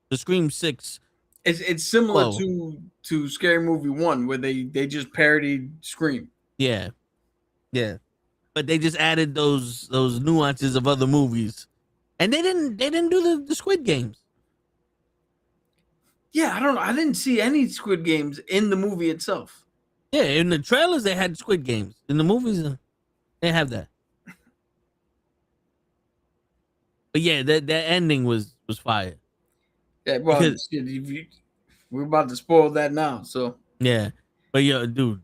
Speaker 1: The Scream 6.
Speaker 3: It's similar
Speaker 1: Whoa.
Speaker 3: to Scary Movie 1, where they just parodied Scream.
Speaker 1: Yeah, yeah. But they just added those nuances of other movies, and they didn't do the Squid Games.
Speaker 3: Yeah, I don't know. I didn't see any Squid Games in the movie itself.
Speaker 1: Yeah, in the trailers they had Squid Games. In the movies, they didn't have that. But yeah, that ending was fire.
Speaker 3: Yeah, well,
Speaker 1: Because-
Speaker 3: shit, we're about to spoil that now. So
Speaker 1: Yeah, but yeah, dude,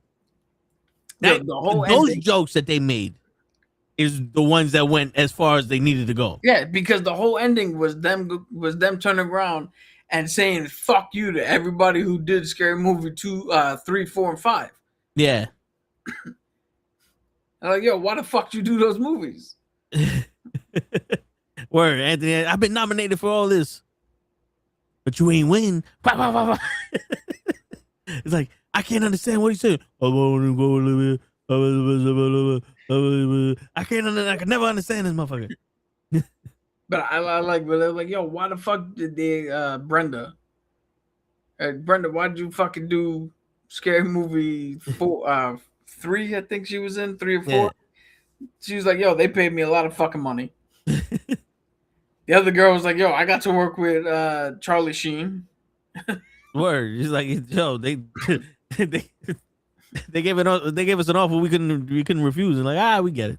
Speaker 3: the
Speaker 1: that,
Speaker 3: whole
Speaker 1: those
Speaker 3: ending,
Speaker 1: jokes that they made is the ones that went as far as they needed to go.
Speaker 3: yeah, because the whole ending was them turning around and saying "fuck you" to everybody who did Scary Movie 2, 3, 4, and 5.
Speaker 1: Yeah.
Speaker 3: I'm like, yo, why the fuck you do those movies?
Speaker 1: Word, Anthony, I've been nominated for all this, but you ain't win. It's like, I can't understand what he said. I can never understand this motherfucker.
Speaker 3: But I like, but they're like, yo, why the fuck did they, Brenda, why'd you fucking do Scary Movie 4, 3? I think she was in 3 or 4.
Speaker 1: Yeah.
Speaker 3: She was like, yo, they paid me a lot of fucking money. The other girl was like, yo, I got to work with Charlie Sheen.
Speaker 1: Word, he's like, yo, they gave us an offer we couldn't refuse, and like, we get it.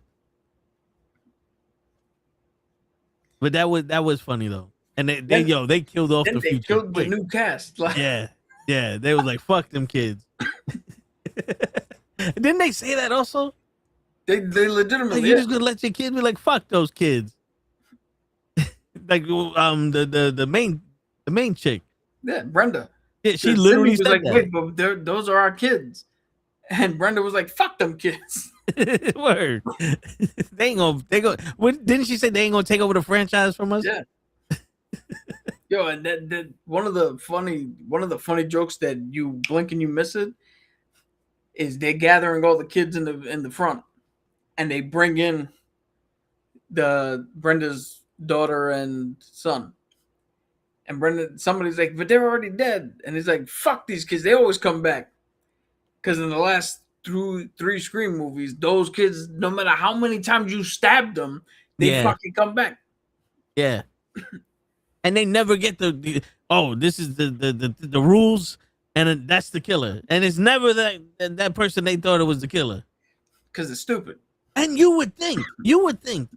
Speaker 1: But that was funny though, and they killed off
Speaker 3: Then
Speaker 1: the
Speaker 3: they
Speaker 1: future.
Speaker 3: killed the new cast. Like,
Speaker 1: Yeah, they was like, fuck them kids. Didn't they say that also?
Speaker 3: they
Speaker 1: Like,
Speaker 3: legitimately.
Speaker 1: you're just gonna let your kids be like, fuck those kids. Like the main chick.
Speaker 3: Yeah, Brenda.
Speaker 1: Yeah, she
Speaker 3: Timmy
Speaker 1: literally
Speaker 3: was
Speaker 1: said
Speaker 3: like,
Speaker 1: that.
Speaker 3: wait, but those are our kids. And Brenda was like, fuck them kids.
Speaker 1: Word. Didn't she say they ain't gonna take over the franchise from us?
Speaker 3: Yeah. Yo, and that one of the funny jokes that you blink and you miss it is they're gathering all the kids in the front, and they bring in Brenda's daughter and son. And somebody's like, but they're already dead. And he's like, fuck these kids. They always come back. Because in the last 3 Scream movies, those kids, no matter how many times you stabbed them, they fucking come back.
Speaker 1: Yeah. And they never get this is the rules, and that's the killer. And it's never that person they thought it was the killer.
Speaker 3: Because it's stupid.
Speaker 1: And you would think,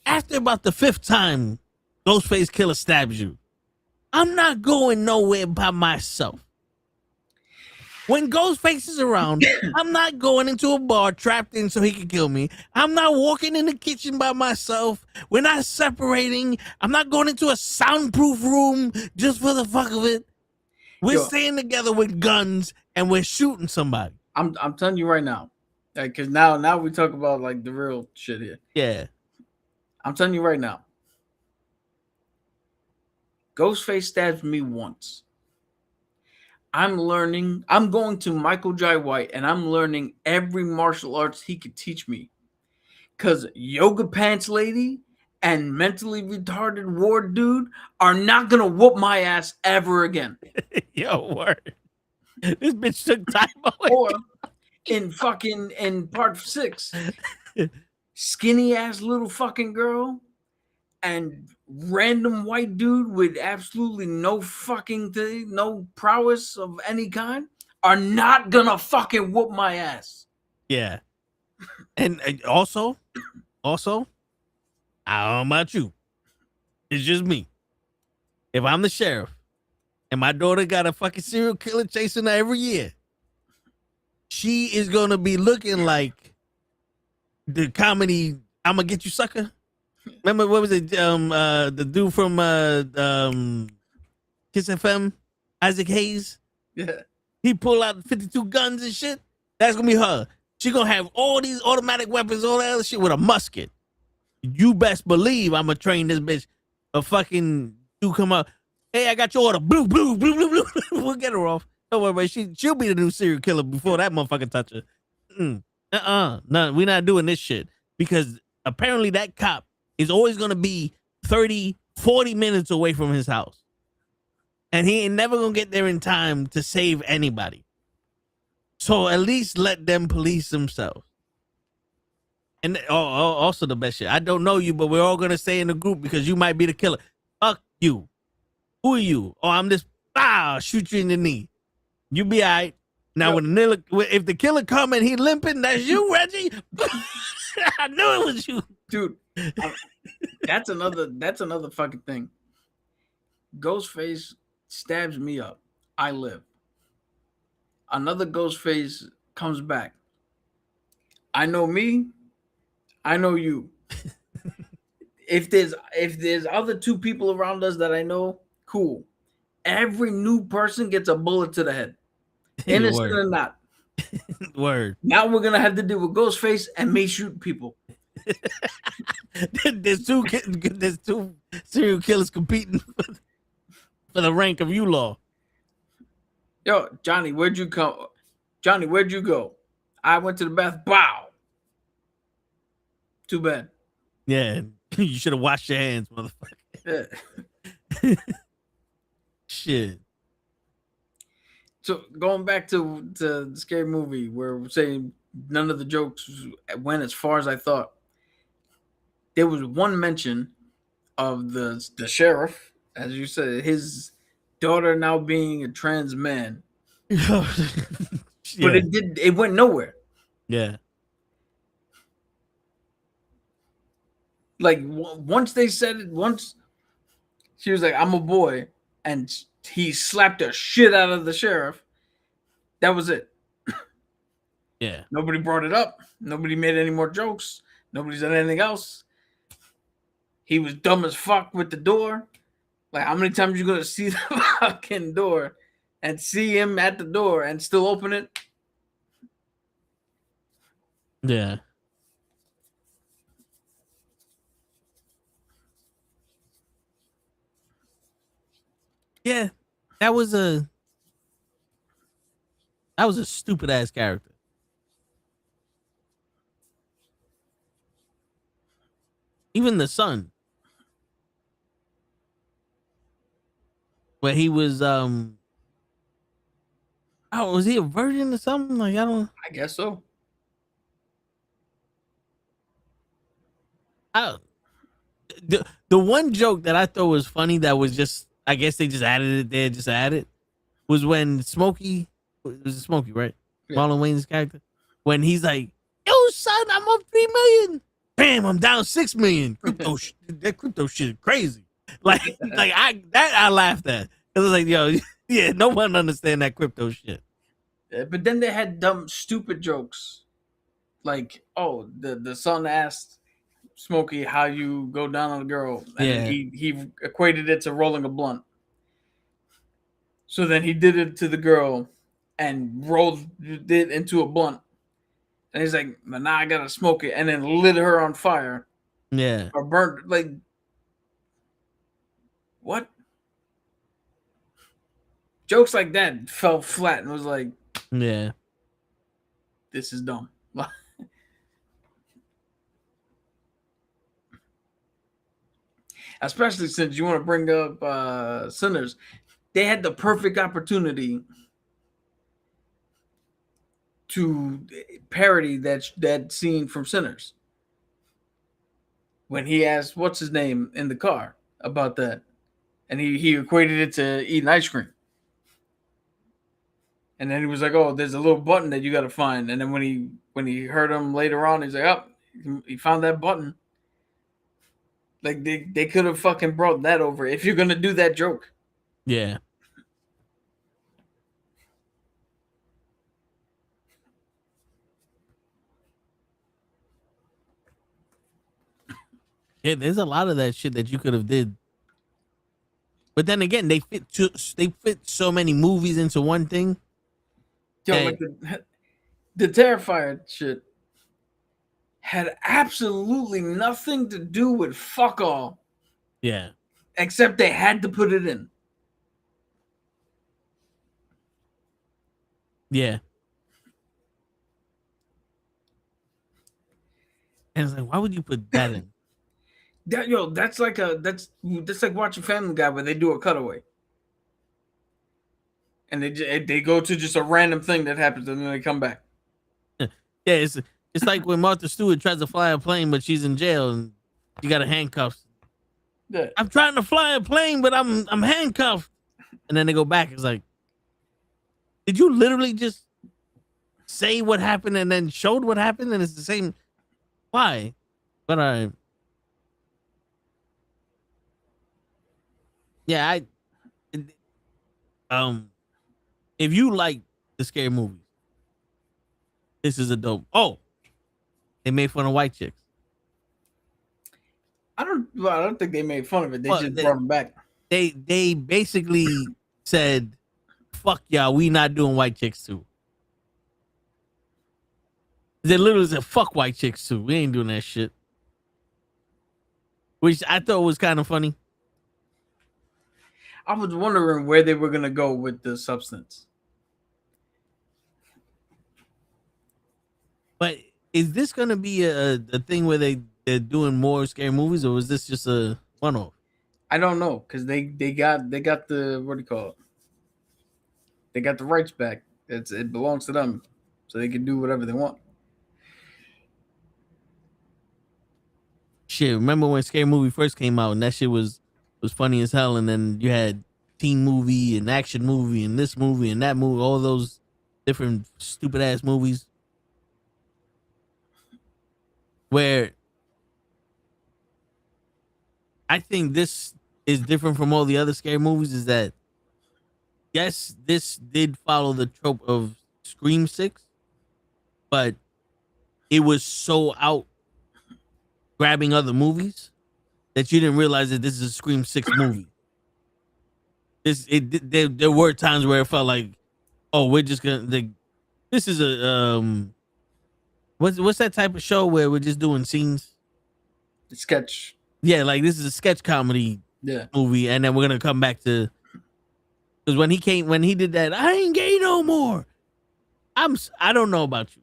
Speaker 1: after about the 5th time Ghostface Killer stabs you, I'm not going nowhere by myself. When Ghostface is around, I'm not going into a bar trapped in so he can kill me. I'm not walking in the kitchen by myself. We're not separating. I'm not going into a soundproof room just for the fuck of it. We're staying together with guns and we're shooting somebody.
Speaker 3: I'm telling you right now, because now we talk about like the real shit here.
Speaker 1: Yeah.
Speaker 3: I'm telling you right now. Ghostface stabs me once. I'm going to Michael Jai White and I'm learning every martial arts he could teach me. Because Yoga Pants Lady and Mentally Retarded Ward Dude are not going to whoop my ass ever again.
Speaker 1: Yo, word. This bitch took time away.
Speaker 3: Or in part 6, skinny ass little fucking girl and random white dude with absolutely no fucking thing, no prowess of any kind, are not gonna fucking whoop my ass.
Speaker 1: Yeah. And also, I don't know about you. It's just me. If I'm the sheriff and my daughter got a fucking serial killer chasing her every year, she is gonna be looking like the comedy "I'ma Get You Sucker." Remember, what was it? The dude from Kiss FM, Isaac Hayes.
Speaker 3: Yeah.
Speaker 1: He pulled out 52 guns and shit. That's gonna be her. She gonna have all these automatic weapons, all that other shit with a musket. You best believe I'm gonna train this bitch. A fucking dude come up. Hey, I got your order. Blue, blue, blue, blue, blue. We'll get her off. Don't worry, about it. She'll be the new serial killer before that motherfucker touch her. No, we're not doing this shit. Because apparently that cop is always gonna be 30, 40 minutes away from his house. And he ain't never gonna get there in time to save anybody. So at least let them police themselves. And also the best shit. I don't know you, but we're all gonna stay in the group because you might be the killer. Fuck you. Who are you? Oh, I'm this. Shoot you in the knee. You be all right. Now, if the killer come and he limping, that's you, Reggie. I knew it was you,
Speaker 3: dude. That's another fucking thing. Ghostface stabs me up. I live. Another Ghostface comes back. I know me. I know you. If there's other two people around us that I know, cool. Every new person gets a bullet to the head. Innocent or not.
Speaker 1: Word.
Speaker 3: Now we're gonna have to deal with Ghostface and me shooting people.
Speaker 1: There's two serial killers competing for the rank of U-Law.
Speaker 3: Yo, Johnny, where'd you come? Johnny, where'd you go? I went to the bath. Bow. Too bad.
Speaker 1: Yeah, you should have washed your hands, motherfucker.
Speaker 3: Yeah.
Speaker 1: Shit.
Speaker 3: So going back to the scary movie where we're saying none of the jokes went as far as I thought. There was one mention of the sheriff, as you said, his daughter now being a trans man.
Speaker 1: Yeah.
Speaker 3: But it went nowhere.
Speaker 1: Yeah.
Speaker 3: Like once they said it, once she was like, I'm a boy, and he slapped the shit out of the sheriff. That was it.
Speaker 1: Yeah.
Speaker 3: Nobody brought it up. Nobody made any more jokes. Nobody said anything else. He was dumb as fuck with the door. Like, how many times you gonna see the fucking door and see him at the door and still open it?
Speaker 1: Yeah. Yeah. That was a stupid ass character. Even the son. Where he was was he a virgin or something? Like,
Speaker 3: I guess so.
Speaker 1: The one joke that I thought was funny that was just, I guess they just added it there, just added, was when Smokey, was it Smokey, right? Yeah. Marlon Wayne's character. When he's like, yo, son, I'm up 3 million. Bam, I'm down 6 million. Crypto that crypto shit is crazy. Like I laughed at. It was like, yo, yeah, no one understand that crypto shit.
Speaker 3: Yeah, but then they had dumb, stupid jokes. Like, oh, the son asked Smokey how you go down on a girl. And he equated it to rolling a blunt. So then he did it to the girl and rolled it into a blunt. And he's like, but now I gotta smoke it, and then lit her on fire.
Speaker 1: Yeah.
Speaker 3: Or burnt, like, what? Jokes like that fell flat and was like,
Speaker 1: yeah,
Speaker 3: this is dumb. Especially since you want to bring up Sinners. They had the perfect opportunity to parody that scene from Sinners. When he asked, what's his name in the car about that? And he equated it to eating ice cream. And then he was like, oh, there's a little button that you got to find. And then when he heard him later on, he's like, oh, he found that button. Like, they could have fucking brought that over if you're going to do that joke.
Speaker 1: Yeah. Yeah, there's a lot of that shit that you could have did. But then again, they fit so many movies into one thing.
Speaker 3: Yo, like the Terrifier shit had absolutely nothing to do with fuck all.
Speaker 1: Yeah.
Speaker 3: Except they had to put it in.
Speaker 1: Yeah. And it's like, why would you put that in?
Speaker 3: That's like watching Family Guy where they do a cutaway. And they go to just a random thing that happens and then they come back.
Speaker 1: Yeah, it's like when Martha Stewart tries to fly a plane, but she's in jail and you got a handcuffs.
Speaker 3: Yeah.
Speaker 1: I'm trying to fly a plane, but I'm handcuffed. And then they go back. It's like, did you literally just say what happened and then showed what happened? And it's the same. Why? But yeah, if you like the scary movies, this is a dope. Oh, they made fun of white chicks.
Speaker 3: I don't think they made fun of it. They
Speaker 1: Well,
Speaker 3: just brought them back.
Speaker 1: They basically said, "Fuck y'all, we not doing white chicks too." They literally said, "Fuck white chicks too. We ain't doing that shit," which I thought was kind of funny.
Speaker 3: I was wondering where they were gonna go with the substance.
Speaker 1: But is this gonna be a thing where they're doing more scary movies, or is this just a one-off?
Speaker 3: I don't know because they got the what do you call it? They got the rights back. It belongs to them, so they can do whatever they want.
Speaker 1: Shit, remember when Scary Movie first came out and that shit was funny as hell, and then you had teen movie and action movie and this movie and that movie, all those different stupid ass movies. Where I think this is different from all the other scary movies is that, yes, this did follow the trope of Scream 6, but it was so out grabbing other movies that you didn't realize that this is a Scream 6 movie. There were times where it felt like, oh, we're just gonna this is a what's that type of show where we're just doing scenes?
Speaker 3: The sketch.
Speaker 1: Yeah, like this is a sketch comedy movie, and then we're gonna come back to, because when he did that, I ain't gay no more. I don't know about you,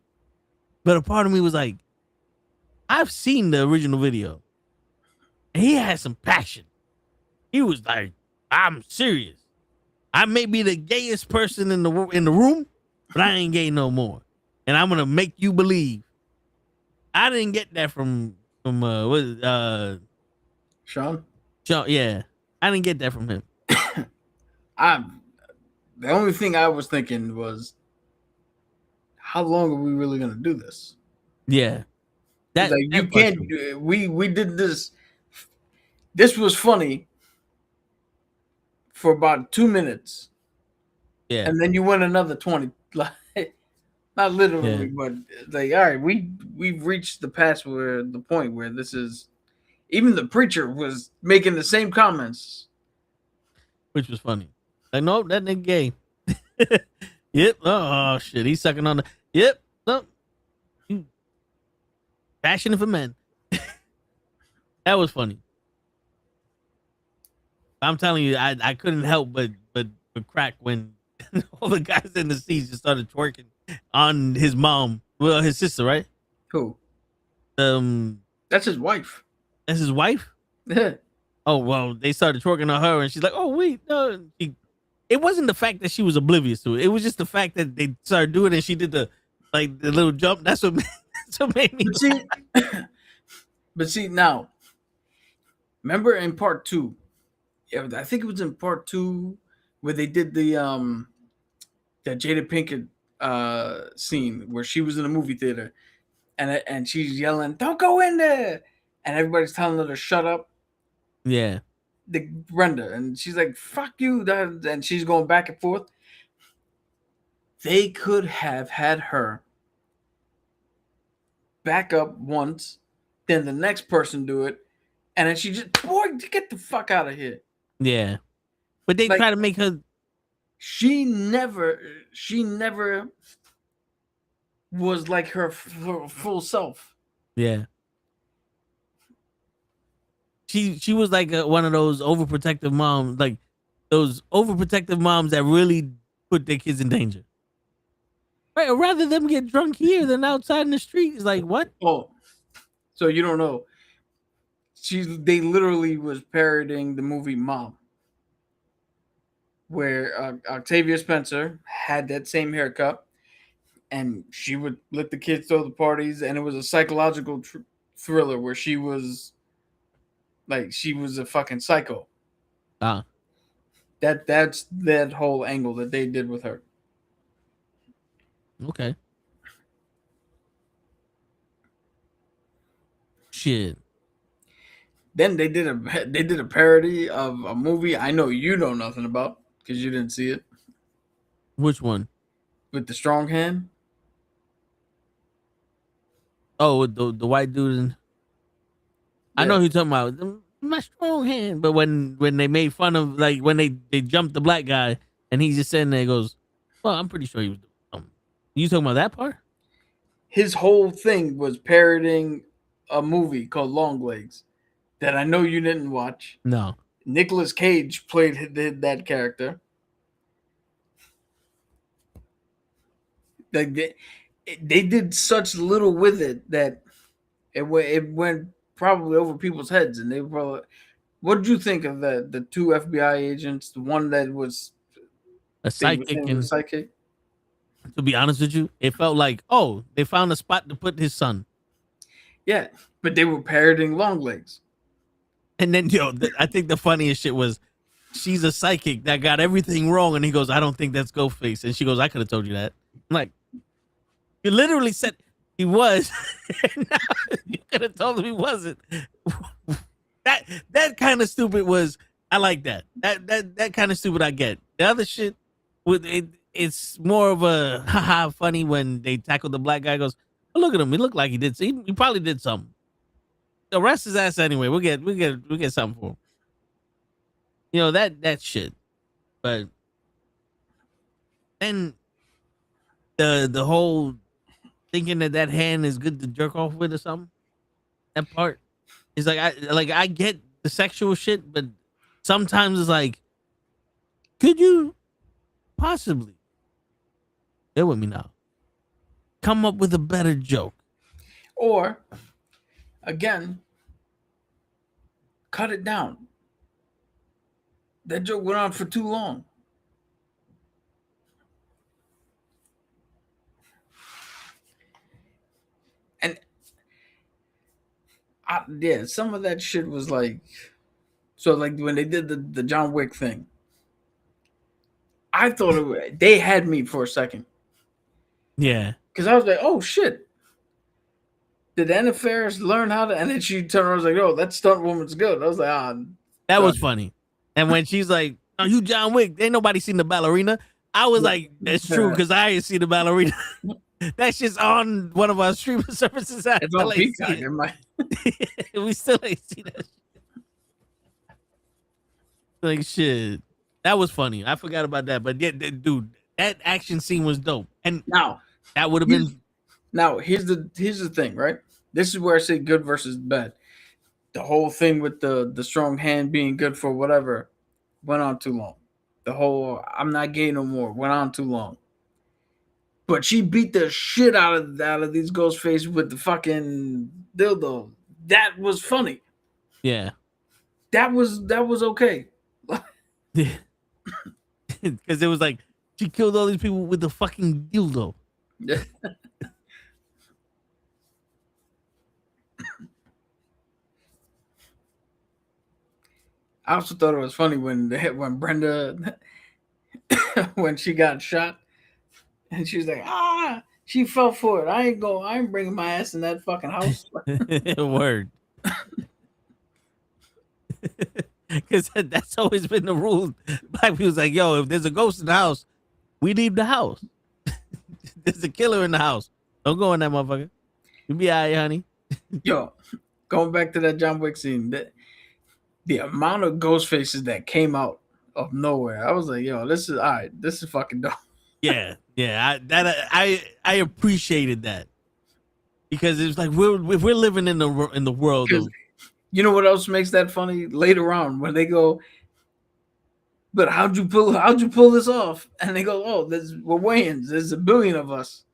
Speaker 1: but a part of me was like, I've seen the original video, and he had some passion. He was like, I'm serious. I may be the gayest person in the room, but I ain't gay no more, and I'm gonna make you believe. I didn't get that from
Speaker 3: Sean.
Speaker 1: Sean, yeah, I didn't get that from him.
Speaker 3: The only thing I was thinking was, how long are we really gonna do this?
Speaker 1: Yeah, that
Speaker 3: like, you can't. We did this. This was funny for about 2 minutes.
Speaker 1: Yeah,
Speaker 3: and then you went another 20. Like, not literally, but like, all right, we've reached the point where this is. Even the preacher was making the same comments,
Speaker 1: which was funny. Like, no, that nigga gay. Yep. Oh shit, he's sucking on the. Yep. No. Passionate for men. That was funny. I'm telling you, I couldn't help but crack when all the guys in the seats just started twerking on his mom. Well, his sister, right?
Speaker 3: Who?
Speaker 1: That's
Speaker 3: his wife.
Speaker 1: That's his wife?
Speaker 3: Yeah.
Speaker 1: Oh, well, they started twerking on her, and she's like, oh, wait, no. It wasn't the fact that she was oblivious to it. It was just the fact that they started doing it, and she did the little jump. That's what made me.
Speaker 3: But see, now, remember in part 2, I think it was in part 2 where they did the that Jada Pinkett scene where she was in a movie theater and she's yelling, "Don't go in there!" and everybody's telling her to shut up.
Speaker 1: Yeah.
Speaker 3: The Brenda, and she's like, "Fuck you," and she's going back and forth. They could have had her back up once, then the next person do it, and then she just, boy, get the fuck out of here.
Speaker 1: Yeah, but they try to make her.
Speaker 3: She never was like her full self.
Speaker 1: Yeah. She was like one of those overprotective moms, like those overprotective moms that really put their kids in danger. Right, or rather them get drunk here than outside in the street. It's like, what?
Speaker 3: Oh, so you don't know. They literally was parodying the movie Mom, where Octavia Spencer had that same haircut, and she would let the kids throw the parties, and it was a psychological thriller where she was a fucking psycho. That's that whole angle that they did with her.
Speaker 1: Okay. Shit.
Speaker 3: Then they did a parody of a movie I know you know nothing about because you didn't see it.
Speaker 1: Which one?
Speaker 3: With the strong hand.
Speaker 1: Oh, with the white dude. Yeah. I know who you're talking about. My strong hand. But when they made fun of, like, when they jumped the black guy and he's just sitting there, he goes, well, I'm pretty sure he was doing something. You talking about that part?
Speaker 3: His whole thing was parodying a movie called Long Legs that I know you didn't watch.
Speaker 1: No.
Speaker 3: Nicolas Cage played that character. Like they did such little with it that it went probably over people's heads, and they were probably. What did you think of the two FBI agents? The one that was
Speaker 1: a psychic and
Speaker 3: psychic.
Speaker 1: To be honest with you, it felt like, oh, they found a spot to put his son.
Speaker 3: Yeah, but they were parodying Long Legs.
Speaker 1: And then, I think the funniest shit was she's a psychic that got everything wrong. And he goes, I don't think that's Ghostface. And she goes, I could have told you that. I'm like, you literally said he was. You could have told him he wasn't. That kind of stupid was, I like that. That kind of stupid I get. The other shit, it's more of a haha funny when they tackle the black guy. Goes, oh, look at him. He looked like he did. He probably did something. Arrest his ass anyway. We'll get something for him. That shit. But then the whole thinking that hand is good to jerk off with or something. That part is like I get the sexual shit, but sometimes it's like, could you possibly bear with me now? Come up with a better joke.
Speaker 3: Or again, cut it down. That joke went on for too long. And some of that shit was like, so like when they did the John Wick thing, I thought they had me for a second.
Speaker 1: Yeah.
Speaker 3: Because I was like, oh shit. Did Anna Faris learn how to? And then she turned around and was like, oh, that stunt woman's good. I was like,
Speaker 1: that was funny. And when she's like, oh, you John Wick, ain't nobody seen the ballerina. I was like, that's true, because I ain't seen the ballerina. That's just on one of our streaming services.
Speaker 3: It's on Peacock.
Speaker 1: We still ain't seen that shit. Like, shit. That was funny. I forgot about that. But yeah, dude, that action scene was dope. And
Speaker 3: now
Speaker 1: that would have been.
Speaker 3: Now, here's the thing, right? This is where I say good versus bad. The whole thing with the strong hand being good for whatever went on too long. The whole I'm not gay no more went on too long. But she beat the shit out of these Ghostface with the fucking dildo. That was funny.
Speaker 1: Yeah.
Speaker 3: That was okay.
Speaker 1: Because it was like she killed all these people with the fucking dildo.
Speaker 3: I also thought it was funny when Brenda, when she got shot, and she was like, she fell for it. I ain't bringing my ass in that fucking house.
Speaker 1: Word. Because that's always been the rule. Black people's like, yo, if there's a ghost in the house, we leave the house. There's a killer in the house. Don't go in that motherfucker. You be all right, honey.
Speaker 3: Yo, going back to that John Wick scene, the amount of ghost faces that came out of nowhere, I was like, yo, this is all right. This is fucking dope.
Speaker 1: Yeah, I appreciated that because it's like we're living in the world of.
Speaker 3: You know what else makes that funny? Later on, when they go, but how'd you pull this off? And they go, oh, we're Wayans. There's a billion of us.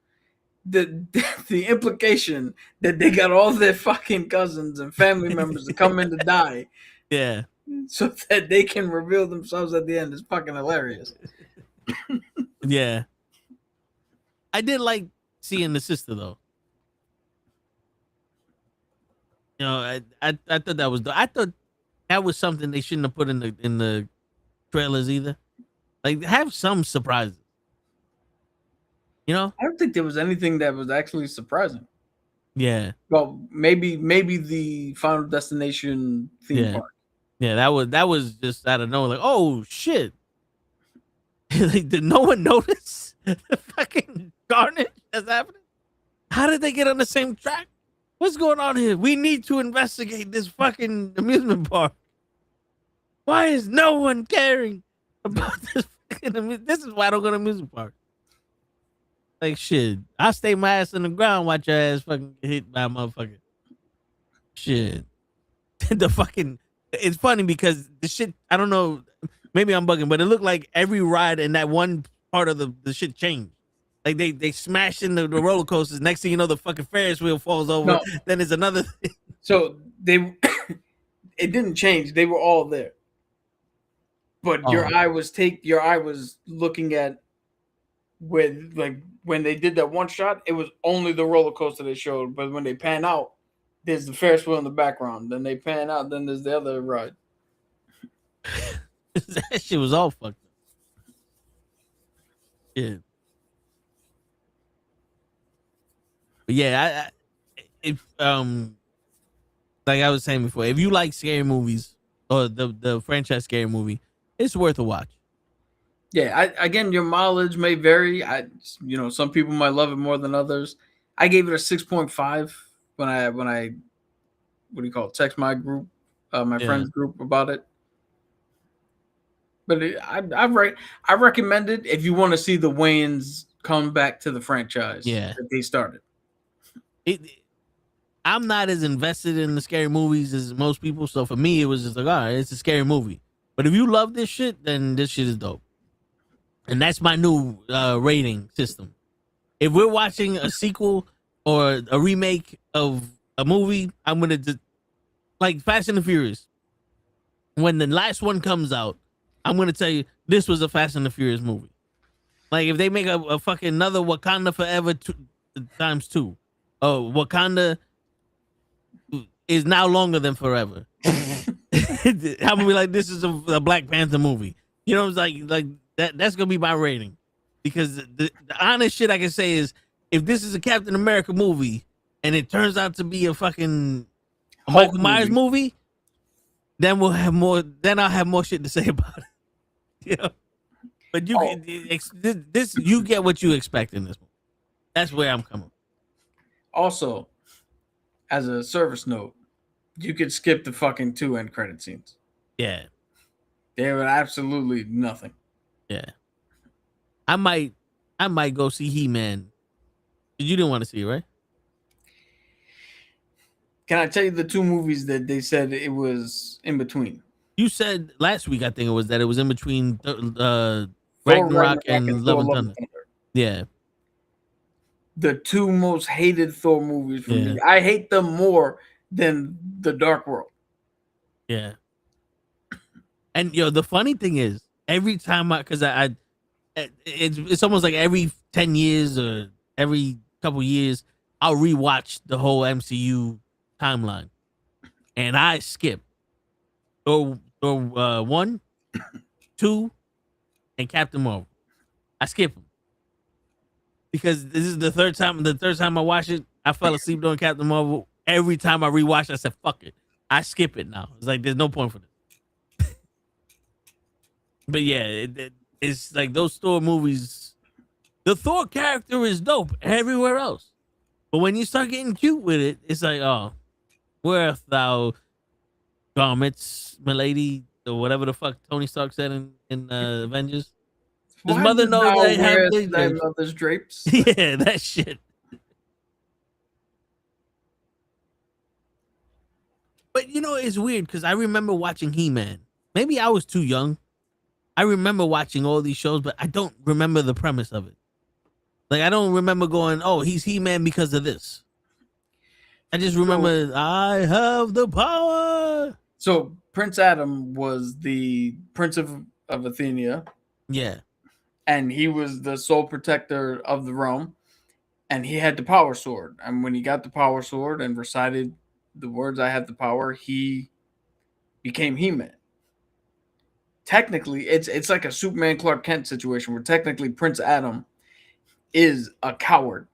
Speaker 3: The the implication that they got all their fucking cousins and family members to come in to die,
Speaker 1: Yeah,
Speaker 3: so that they can reveal themselves at the end is fucking hilarious.
Speaker 1: yeah. I did like seeing the sister though. You know, I thought that was I thought that was something they shouldn't have put in the trailers either. Like have some surprises. You know?
Speaker 3: I don't think there was anything that was actually surprising.
Speaker 1: Yeah.
Speaker 3: Well, maybe the Final Destination theme park.
Speaker 1: Yeah, that was just out of nowhere. Like, oh shit! Like, did no one notice the fucking carnage that's happening? How did they get on the same track? What's going on here? We need to investigate this fucking amusement park. Why is no one caring about this? This is why I don't go to amusement park. Like shit, I stay my ass in the ground, watch your ass fucking get hit by a motherfucker. Shit, the fucking. It's funny because the shit. I don't know. Maybe I'm bugging, but it looked like every ride in that one part of the shit changed. Like they smash in the roller coasters. Next thing you know, the fucking Ferris wheel falls over. No. Then there's another thing.
Speaker 3: So it didn't change. They were all there. But your eye was looking at with like when they did that one shot, it was only the roller coaster they showed. But when they pan out, there's the Ferris wheel in the background. Then they pan out, then there's the other ride.
Speaker 1: That shit was all fucked up. Yeah. But yeah, like I was saying before, if you like scary movies or the franchise scary movie, it's worth a watch.
Speaker 3: Yeah, again, your mileage may vary. Some people might love it more than others. I gave it a 6.5 when I what do you call it? Text my group, my friends group about it. But I recommend it if you want to see the Wayans come back to the franchise.
Speaker 1: Yeah,
Speaker 3: that they started.
Speaker 1: I'm not as invested in the scary movies as most people, so for me, it was just like, all right, it's a scary movie. But if you love this shit, then this shit is dope. And that's my new rating system. If we're watching a sequel or a remake of a movie, I'm gonna just like Fast and the Furious. When the last one comes out, I'm gonna tell you this was a Fast and the Furious movie. Like if they make a fucking another Wakanda Forever times 2, Wakanda is now longer than forever. I'm gonna be like, this is a Black Panther movie. You know, it's like that. That's gonna be my rating because the honest shit I can say is if this is a Captain America movie and it turns out to be a fucking Michael Myers movie, then we'll have more. Then I'll have more shit to say about it. You know, but you get what you expect in this movie. That's where I'm coming.
Speaker 3: Also, as a service note, you could skip the fucking 2 end credit scenes.
Speaker 1: Yeah,
Speaker 3: they were absolutely nothing.
Speaker 1: Yeah, I might go see He-Man. You didn't want to see it, right?
Speaker 3: Can I tell you the 2 movies that they said it was in between?
Speaker 1: You said last week, I think it was that it was in between Ragnarok and Love and Thunder. Yeah.
Speaker 3: The 2 most hated Thor movies for me. I hate them more than The Dark World.
Speaker 1: Yeah. And the funny thing is, every time it's almost like every 10 years or every couple years, I'll rewatch the whole MCU timeline, and I skip Thor 1, 2, and Captain Marvel. I skip them because this is the third time. The third time I watched it, I fell asleep during Captain Marvel. Every time I rewatched, I said, "Fuck it, I skip it now." It's like there's no point for this. But yeah, it's like those Thor movies. The Thor character is dope everywhere else, but when you start getting cute with it, it's like, oh, where art thou, garments, milady, or whatever the fuck Tony Stark said in Avengers. His
Speaker 3: Why
Speaker 1: mother
Speaker 3: does
Speaker 1: knows
Speaker 3: thou
Speaker 1: they have
Speaker 3: wearest
Speaker 1: blade
Speaker 3: thy
Speaker 1: drapes.
Speaker 3: mother's drapes?
Speaker 1: Yeah, that shit. But you know, it's weird because I remember watching He-Man. Maybe I was too young. I remember watching all these shows, but I don't remember the premise of it. Like, I don't remember going, oh, he's He-Man because of this. I just remember, I have the power.
Speaker 3: So Prince Adam was the Prince of Athenia,
Speaker 1: Yeah.
Speaker 3: and he was the sole protector of the realm, and he had the power sword. And when he got the power sword and recited the words, I have the power, he became He-Man. Technically, it's like a Superman Clark Kent situation where technically Prince Adam is a coward.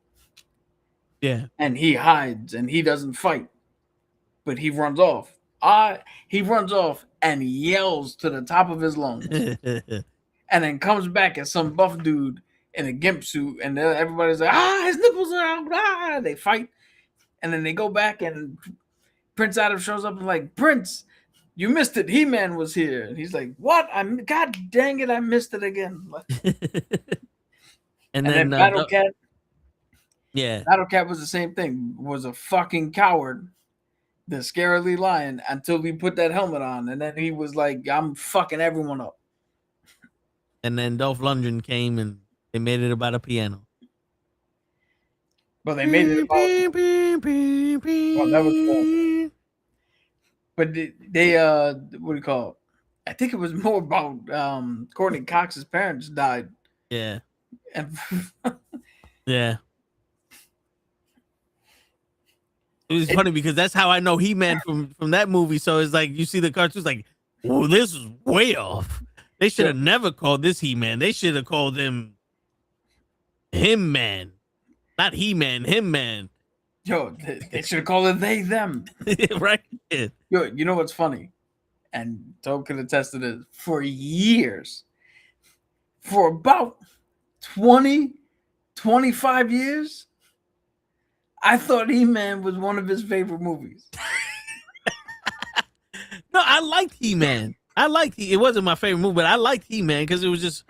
Speaker 1: Yeah.
Speaker 3: And he hides and he doesn't fight, but he runs off. He runs off and yells to the top of his lungs, and then comes back as some buff dude in a gimp suit, and everybody's like, his nipples are out. They fight, and then they go back, and Prince Adam shows up and like, Prince, you missed it. He-Man was here, and he's like, what? God dang it, I missed it again. and then Battle Cat.
Speaker 1: Yeah.
Speaker 3: Battle Cat was the same thing. Was a fucking coward, the scarily lion, until he put that helmet on, and then he was like, I'm fucking everyone up.
Speaker 1: And then Dolph Lundgren came and they made it about a piano.
Speaker 3: But they made it about well, that was cool. But they what do you call it? I think it was more about Courtney Cox's parents died.
Speaker 1: Yeah.
Speaker 3: And
Speaker 1: yeah. It was funny because that's how I know He-Man from that movie. So it's like you see the cartoons like, oh, this is way off. They should have never called this He-Man. They should have called him Him-Man. Not He-Man, Him-Man.
Speaker 3: Yo, they should have called it they, them.
Speaker 1: Right? Yeah.
Speaker 3: Yo, you know what's funny? And Tobe can attest to this. For years, for about 20, 25 years, I thought He-Man was one of his favorite movies.
Speaker 1: No, I liked He-Man. It wasn't my favorite movie, but I liked He-Man because it was just,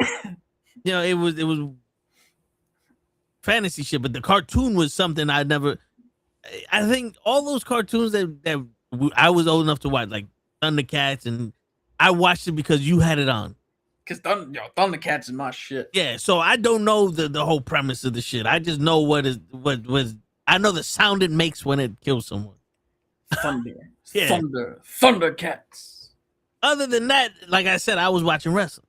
Speaker 1: it was fantasy shit. But the cartoon was something I think all those cartoons that I was old enough to watch, like Thundercats, and I watched it because you had it on.
Speaker 3: Because Thundercats is my shit.
Speaker 1: Yeah, so I don't know the whole premise of the shit. I just know what was. I know the sound it makes when it kills someone.
Speaker 3: Thunder.
Speaker 1: Yeah.
Speaker 3: Thundercats.
Speaker 1: Other than that, like I said, I was watching wrestling.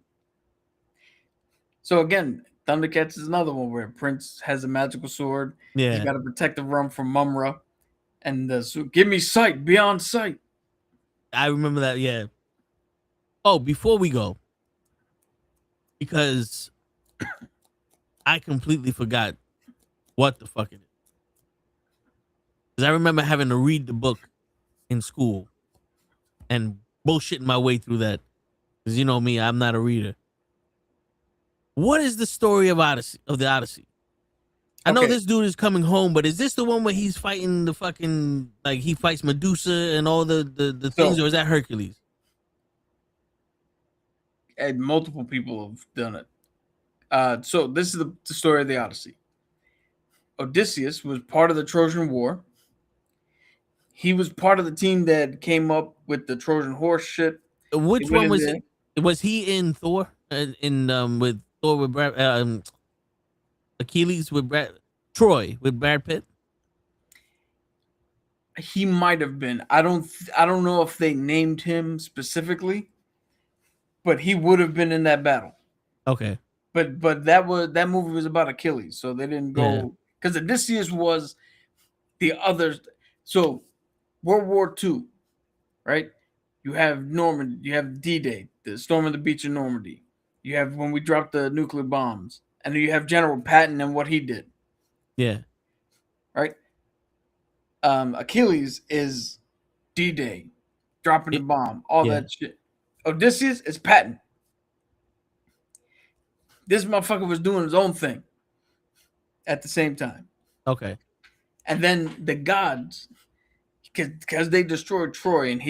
Speaker 3: So again, Thundercats is another one where Prince has a magical sword.
Speaker 1: Yeah.
Speaker 3: He's got to protect the realm from Mumra. And so give me sight beyond sight.
Speaker 1: I remember that, yeah. Oh, before we go, because I completely forgot what the fuck it is. Because I remember having to read the book in school and bullshitting my way through that. Because you know me, I'm not a reader. What is the story of the Odyssey? I know this dude is coming home, but is this the one where he's fighting the fucking, like he fights Medusa and all the things, or is that Hercules?
Speaker 3: And multiple people have done it. So this is the story of the Odyssey. Odysseus was part of the Trojan War. He was part of the team that came up with the Trojan horse shit.
Speaker 1: Which one was it? Was he in Thor? With Thor with Brad, Achilles with Troy with Brad Pitt?
Speaker 3: He might have been. I don't know if they named him specifically, but he would have been in that battle.
Speaker 1: Okay.
Speaker 3: But that movie was about Achilles, so they didn't go because Odysseus was the others. So World War II, right? You have Normandy, you have D-Day, the storm of the beach in Normandy. You have when we dropped the nuclear bombs, and then you have General Patton and what he did.
Speaker 1: Yeah.
Speaker 3: Right. Achilles is D-Day, dropping the bomb, all that shit. Odysseus is Patton. This motherfucker was doing his own thing at the same time.
Speaker 1: Okay.
Speaker 3: And then the gods, because they destroyed Troy, and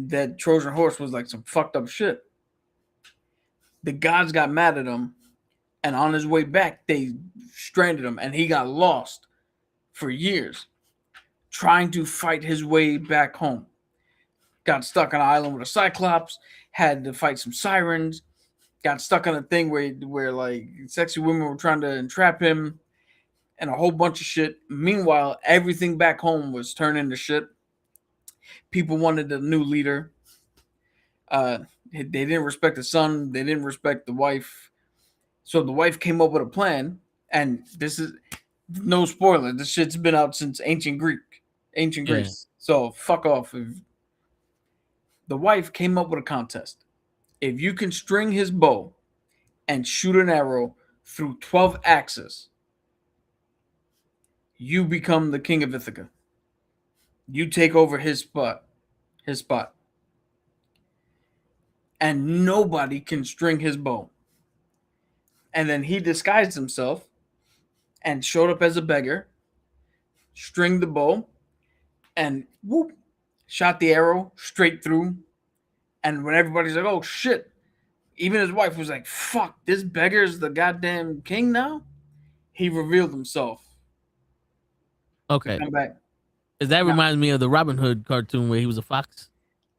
Speaker 3: that Trojan horse was like some fucked up shit. The gods got mad at him And on his way back, they stranded him, and he got lost for years trying to fight his way back home. Got stuck on an island with a Cyclops, had to fight some sirens, got stuck on a thing where like sexy women were trying to entrap him, and a whole bunch of shit. Meanwhile, everything back home was turning to shit. People wanted a new leader. They didn't respect the son. They didn't respect the wife. So the wife came up with a plan, and this is no spoiler. This shit's been out since ancient Greece. So fuck off. The wife came up with a contest. If you can string his bow and shoot an arrow through 12 axes, you become the king of Ithaca. You take over his spot. And nobody can string his bow. And then he disguised himself and showed up as a beggar, stringed the bow, and whoop, shot the arrow straight through. And when everybody's like, oh shit, even his wife was like, fuck, this beggar's the goddamn king now? He revealed himself.
Speaker 1: Okay.
Speaker 3: Come back.
Speaker 1: Because that reminds me of the Robin Hood cartoon where he was a fox.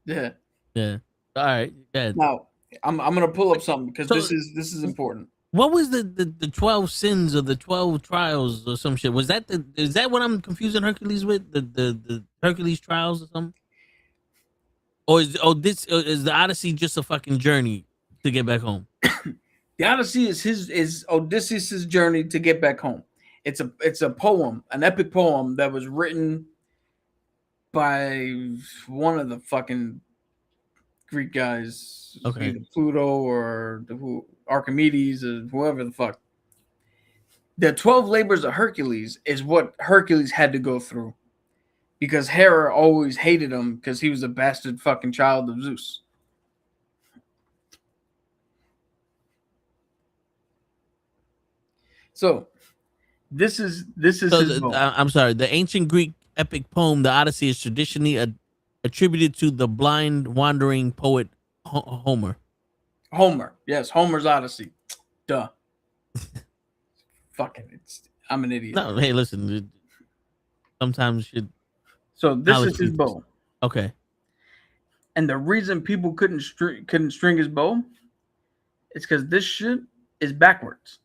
Speaker 3: Yeah.
Speaker 1: Yeah. All right. Yeah.
Speaker 3: Now, I'm gonna pull up something because
Speaker 1: So-
Speaker 3: this is important.
Speaker 1: What was the 12 sins or the 12 trials or some shit? Is that what I'm confusing Hercules with? The Hercules trials or something? Or is the Odyssey just a fucking journey to get back home?
Speaker 3: The Odyssey is Odysseus' journey to get back home. It's a poem, an epic poem that was written by one of the fucking Greek guys,
Speaker 1: Okay.
Speaker 3: either Pluto or Archimedes or whoever the fuck. The 12 labors of Hercules is what Hercules had to go through because Hera always hated him because he was a bastard fucking child of Zeus. So this is his book.
Speaker 1: I'm sorry. The ancient Greek epic poem, the Odyssey, is traditionally attributed to the blind, wandering poet Homer.
Speaker 3: Homer. Yes, Homer's Odyssey. Duh. Fucking, I'm an idiot.
Speaker 1: No, hey, listen. Sometimes you should.
Speaker 3: So this
Speaker 1: knowledge
Speaker 3: is his
Speaker 1: people.
Speaker 3: bow.
Speaker 1: Okay.
Speaker 3: And the reason people couldn't string his bow is because this shit is backwards.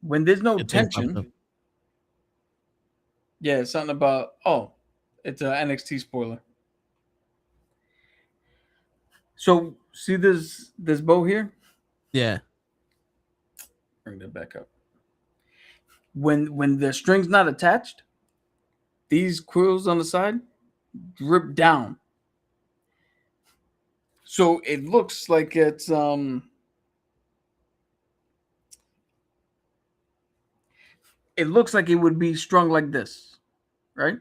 Speaker 3: When there's no
Speaker 1: Good thing popped up.
Speaker 3: tension, yeah, it's something about it's an NXT spoiler. So see this bow here?
Speaker 1: Yeah.
Speaker 3: Bring that back up. When the string's not attached, these quills on the side drip down. So it looks like it's it looks like it would be strung like this, right?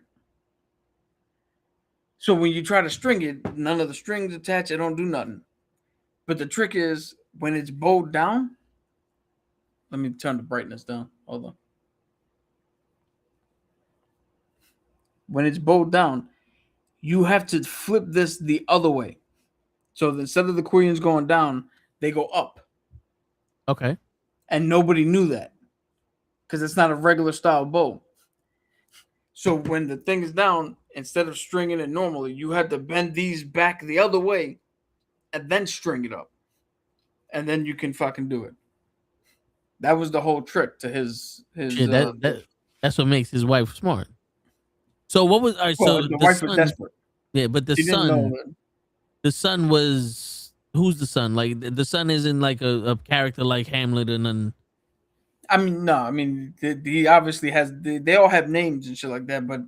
Speaker 3: So when you try to string it, none of the strings attach, it don't do nothing. But the trick is when it's bowed down, let me turn the brightness down. Hold on. When it's bowed down, you have to flip this the other way. So instead of the quillions going down, they go up.
Speaker 1: Okay.
Speaker 3: And nobody knew that because it's not a regular style bow. So when the thing is down, instead of stringing it normally, you have to bend these back the other way and then string it up. And then you can fucking do it. That was the whole trick to his
Speaker 1: Yeah, that's what makes his wife smart. So what was all right?
Speaker 3: well,
Speaker 1: So
Speaker 3: the wife was desperate.
Speaker 1: Yeah, but the
Speaker 3: She didn't know
Speaker 1: son,
Speaker 3: that.
Speaker 1: the son was who's the son? Like the son isn't like a character like Hamlet and then.
Speaker 3: I mean, no. I mean, he obviously has. They all have names and shit like that, but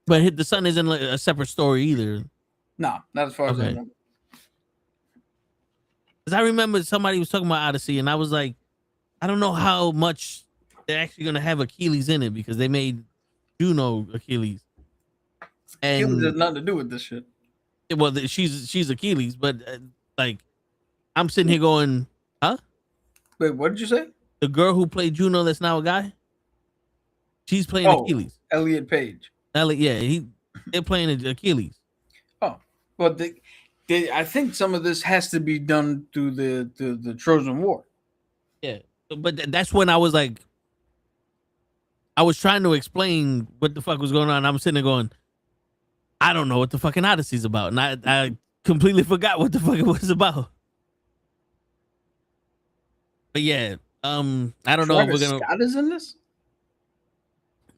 Speaker 1: But the son isn't like a separate story either.
Speaker 3: no, not as far as I
Speaker 1: Okay.
Speaker 3: know.
Speaker 1: Because I remember somebody was talking about Odyssey, and I was like, I don't know how much they're actually gonna have Achilles in it because they made Juno Achilles,
Speaker 3: It
Speaker 1: and
Speaker 3: has nothing to do with this shit.
Speaker 1: well, she's Achilles, but like I'm sitting here going, huh?
Speaker 3: Wait, what did you say?
Speaker 1: The girl who played Juno, that's now a guy. She's playing
Speaker 3: Oh.
Speaker 1: Achilles.
Speaker 3: Elliot Page.
Speaker 1: Yeah, they're playing Achilles.
Speaker 3: Oh, well, I think some of this has to be done through the Trojan War.
Speaker 1: Yeah, but that's when I was like, I was trying to explain what the fuck was going on. I'm sitting there going, I don't know what the fucking Odyssey's about, and I completely forgot what the fuck it was about. But yeah, I don't know if we're gonna.
Speaker 3: Scott is in this.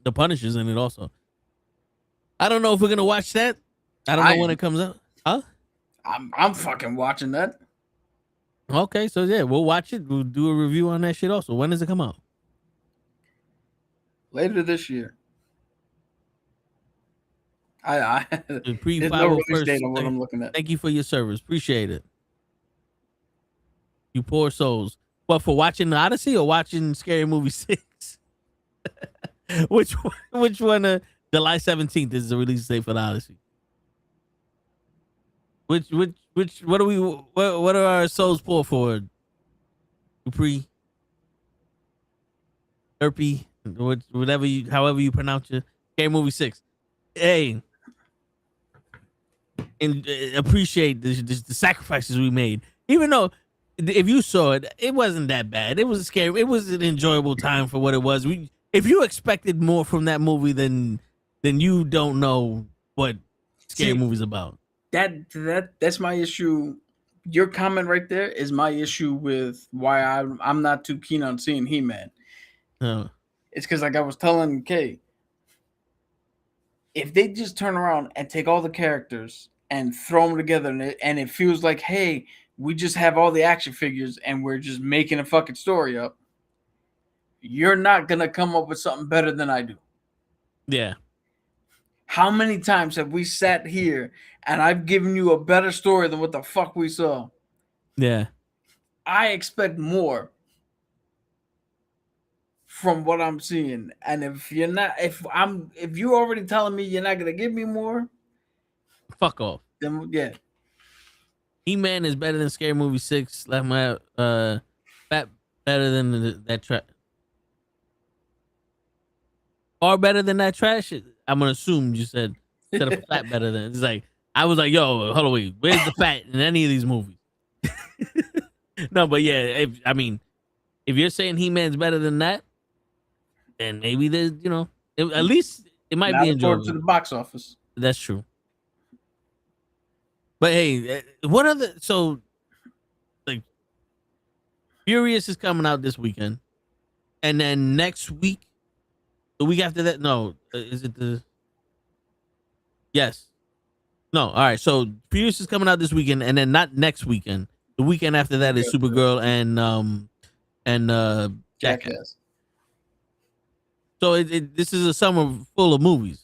Speaker 1: The Punisher's in it also. I don't know if we're gonna watch that. I don't know when it comes out. Huh?
Speaker 3: I'm fucking watching that.
Speaker 1: Okay, so yeah, we'll watch it. We'll do a review on that shit also. When does it come out?
Speaker 3: Later this year. I
Speaker 1: The
Speaker 3: there's no release date on what I'm looking at.
Speaker 1: Thank you for your service. Appreciate it. You poor souls. What, for watching the Odyssey or watching Scary Movie 6? Which one? July 17th is the release date for the Odyssey. What are our souls poor for? Dupree, Derpy, however you pronounce your Scary Movie 6. Hey, and appreciate the sacrifices we made. Even though, if you saw it, it wasn't that bad. It was scary. It was an enjoyable time for what it was. If you expected more from that movie, then you don't know what Scary Movie's about.
Speaker 3: That's my issue. Your comment right there is my issue with why I'm not too keen on seeing He-Man. It's because, like I was telling Kay, if they just turn around and take all the characters and throw them together, and it feels like, hey, we just have all the action figures and we're just making a fucking story up, you're not gonna come up with something better than I do.
Speaker 1: Yeah.
Speaker 3: How many times have we sat here and I've given you a better story than what the fuck we saw?
Speaker 1: Yeah.
Speaker 3: I expect more from what I'm seeing. And if you're already telling me you're not gonna give me more,
Speaker 1: fuck off.
Speaker 3: Then yeah.
Speaker 1: He-Man is better than Scary Movie 6. Like my better than that trash. Or better than that trash. I'm gonna assume you said instead of fat better than. It's like I was like, yo, hold on, wait, where's the fat in any of these movies? No, but yeah, if you're saying He-Man's better than that, then maybe there's, at least it might be enjoyable
Speaker 3: to the box office.
Speaker 1: That's true. But hey, what other? So, like, Furious is coming out this weekend, and then next week, the week after that, no, is it the? Yes. No. All right. So Furious is coming out this weekend, and then not next weekend. The weekend after that is Supergirl and Jackass. So this is a summer full of movies.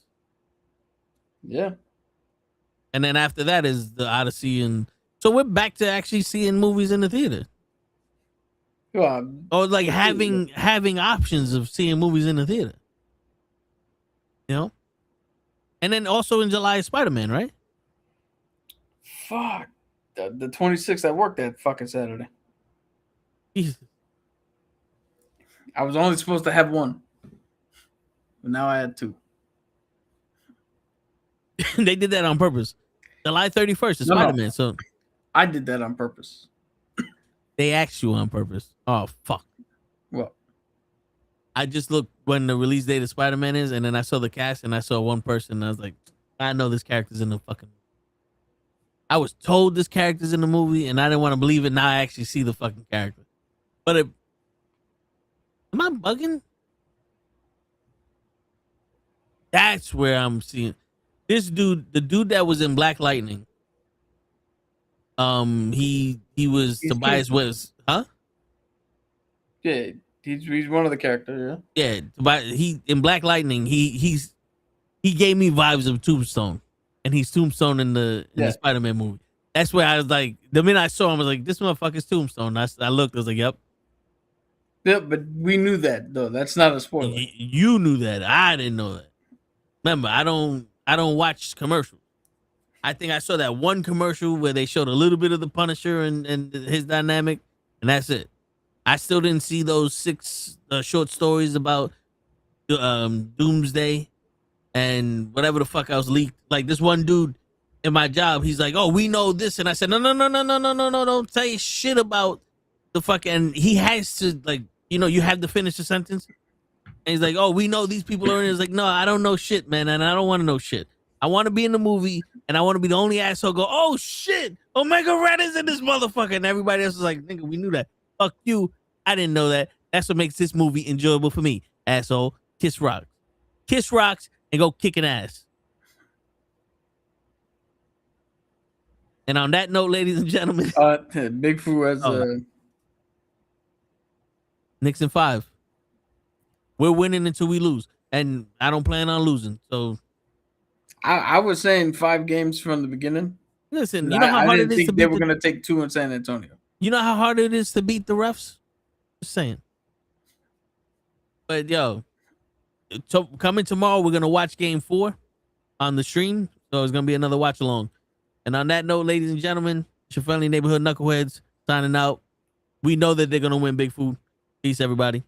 Speaker 3: Yeah.
Speaker 1: And then after that is the Odyssey, and so we're back to actually seeing movies in the theater. Or like having options of seeing movies in the theater. And then also in July, Spider-Man, right?
Speaker 3: Fuck. The 26th, I worked that fucking Saturday.
Speaker 1: Jesus.
Speaker 3: I was only supposed to have one. But now I had two.
Speaker 1: They did that on purpose. July 31st is Spider-Man, so
Speaker 3: I did that on purpose.
Speaker 1: They asked you on purpose. Oh, fuck.
Speaker 3: What?
Speaker 1: I just looked when the release date of Spider-Man is, and then I saw the cast, and I saw one person, and I was like, I know this character's in the fucking... I was told this character's in the movie, and I didn't want to believe it. Now I actually see the fucking character. But am I bugging? That's where I'm seeing... This dude, the dude that was in Black Lightning, he was Tobias West, huh?
Speaker 3: Yeah, he's one of the characters,
Speaker 1: yeah. Yeah, he in Black Lightning, he gave me vibes of Tombstone, and he's Tombstone in the Spider-Man movie. That's where I was like, the minute I saw him, I was like, this motherfucker's Tombstone. I looked, I was like, yep.
Speaker 3: Yeah, but we knew that though. That's not a spoiler.
Speaker 1: You knew that. I didn't know that. Remember, I don't watch commercials. I think I saw that one commercial where they showed a little bit of the Punisher and his dynamic, and that's it. I still didn't see those 6 short stories about Doomsday and whatever the fuck else leaked. Like this one dude in my job, he's like, "Oh, we know this," and I said, "No, don't say shit about the fucking, he has to, like, you have to finish the sentence. And he's like, oh, we know these people are in it. It's like, no, I don't know shit, man. And I don't want to know shit. I want to be in the movie and I want to be the only asshole go, oh shit, Omega Red is in this motherfucker. And everybody else is like, nigga, we knew that. Fuck you. I didn't know that. That's what makes this movie enjoyable for me, asshole. Kiss rocks. Kiss rocks and go kicking ass. And on that note, ladies and gentlemen,
Speaker 3: Big Fu has
Speaker 1: Nixon 5. We're winning until we lose. And I don't plan on losing. So
Speaker 3: I was saying 5 games from the beginning.
Speaker 1: listen, you know how hard it is to beat
Speaker 3: they were going to take 2 in San Antonio.
Speaker 1: You know how hard it is to beat the refs? Just saying. But yo, coming tomorrow, we're gonna watch Game 4 on the stream. So it's gonna be another watch along. And on that note, ladies and gentlemen, it's your friendly neighborhood knuckleheads signing out. We know that they're gonna win Big Food. Peace, everybody.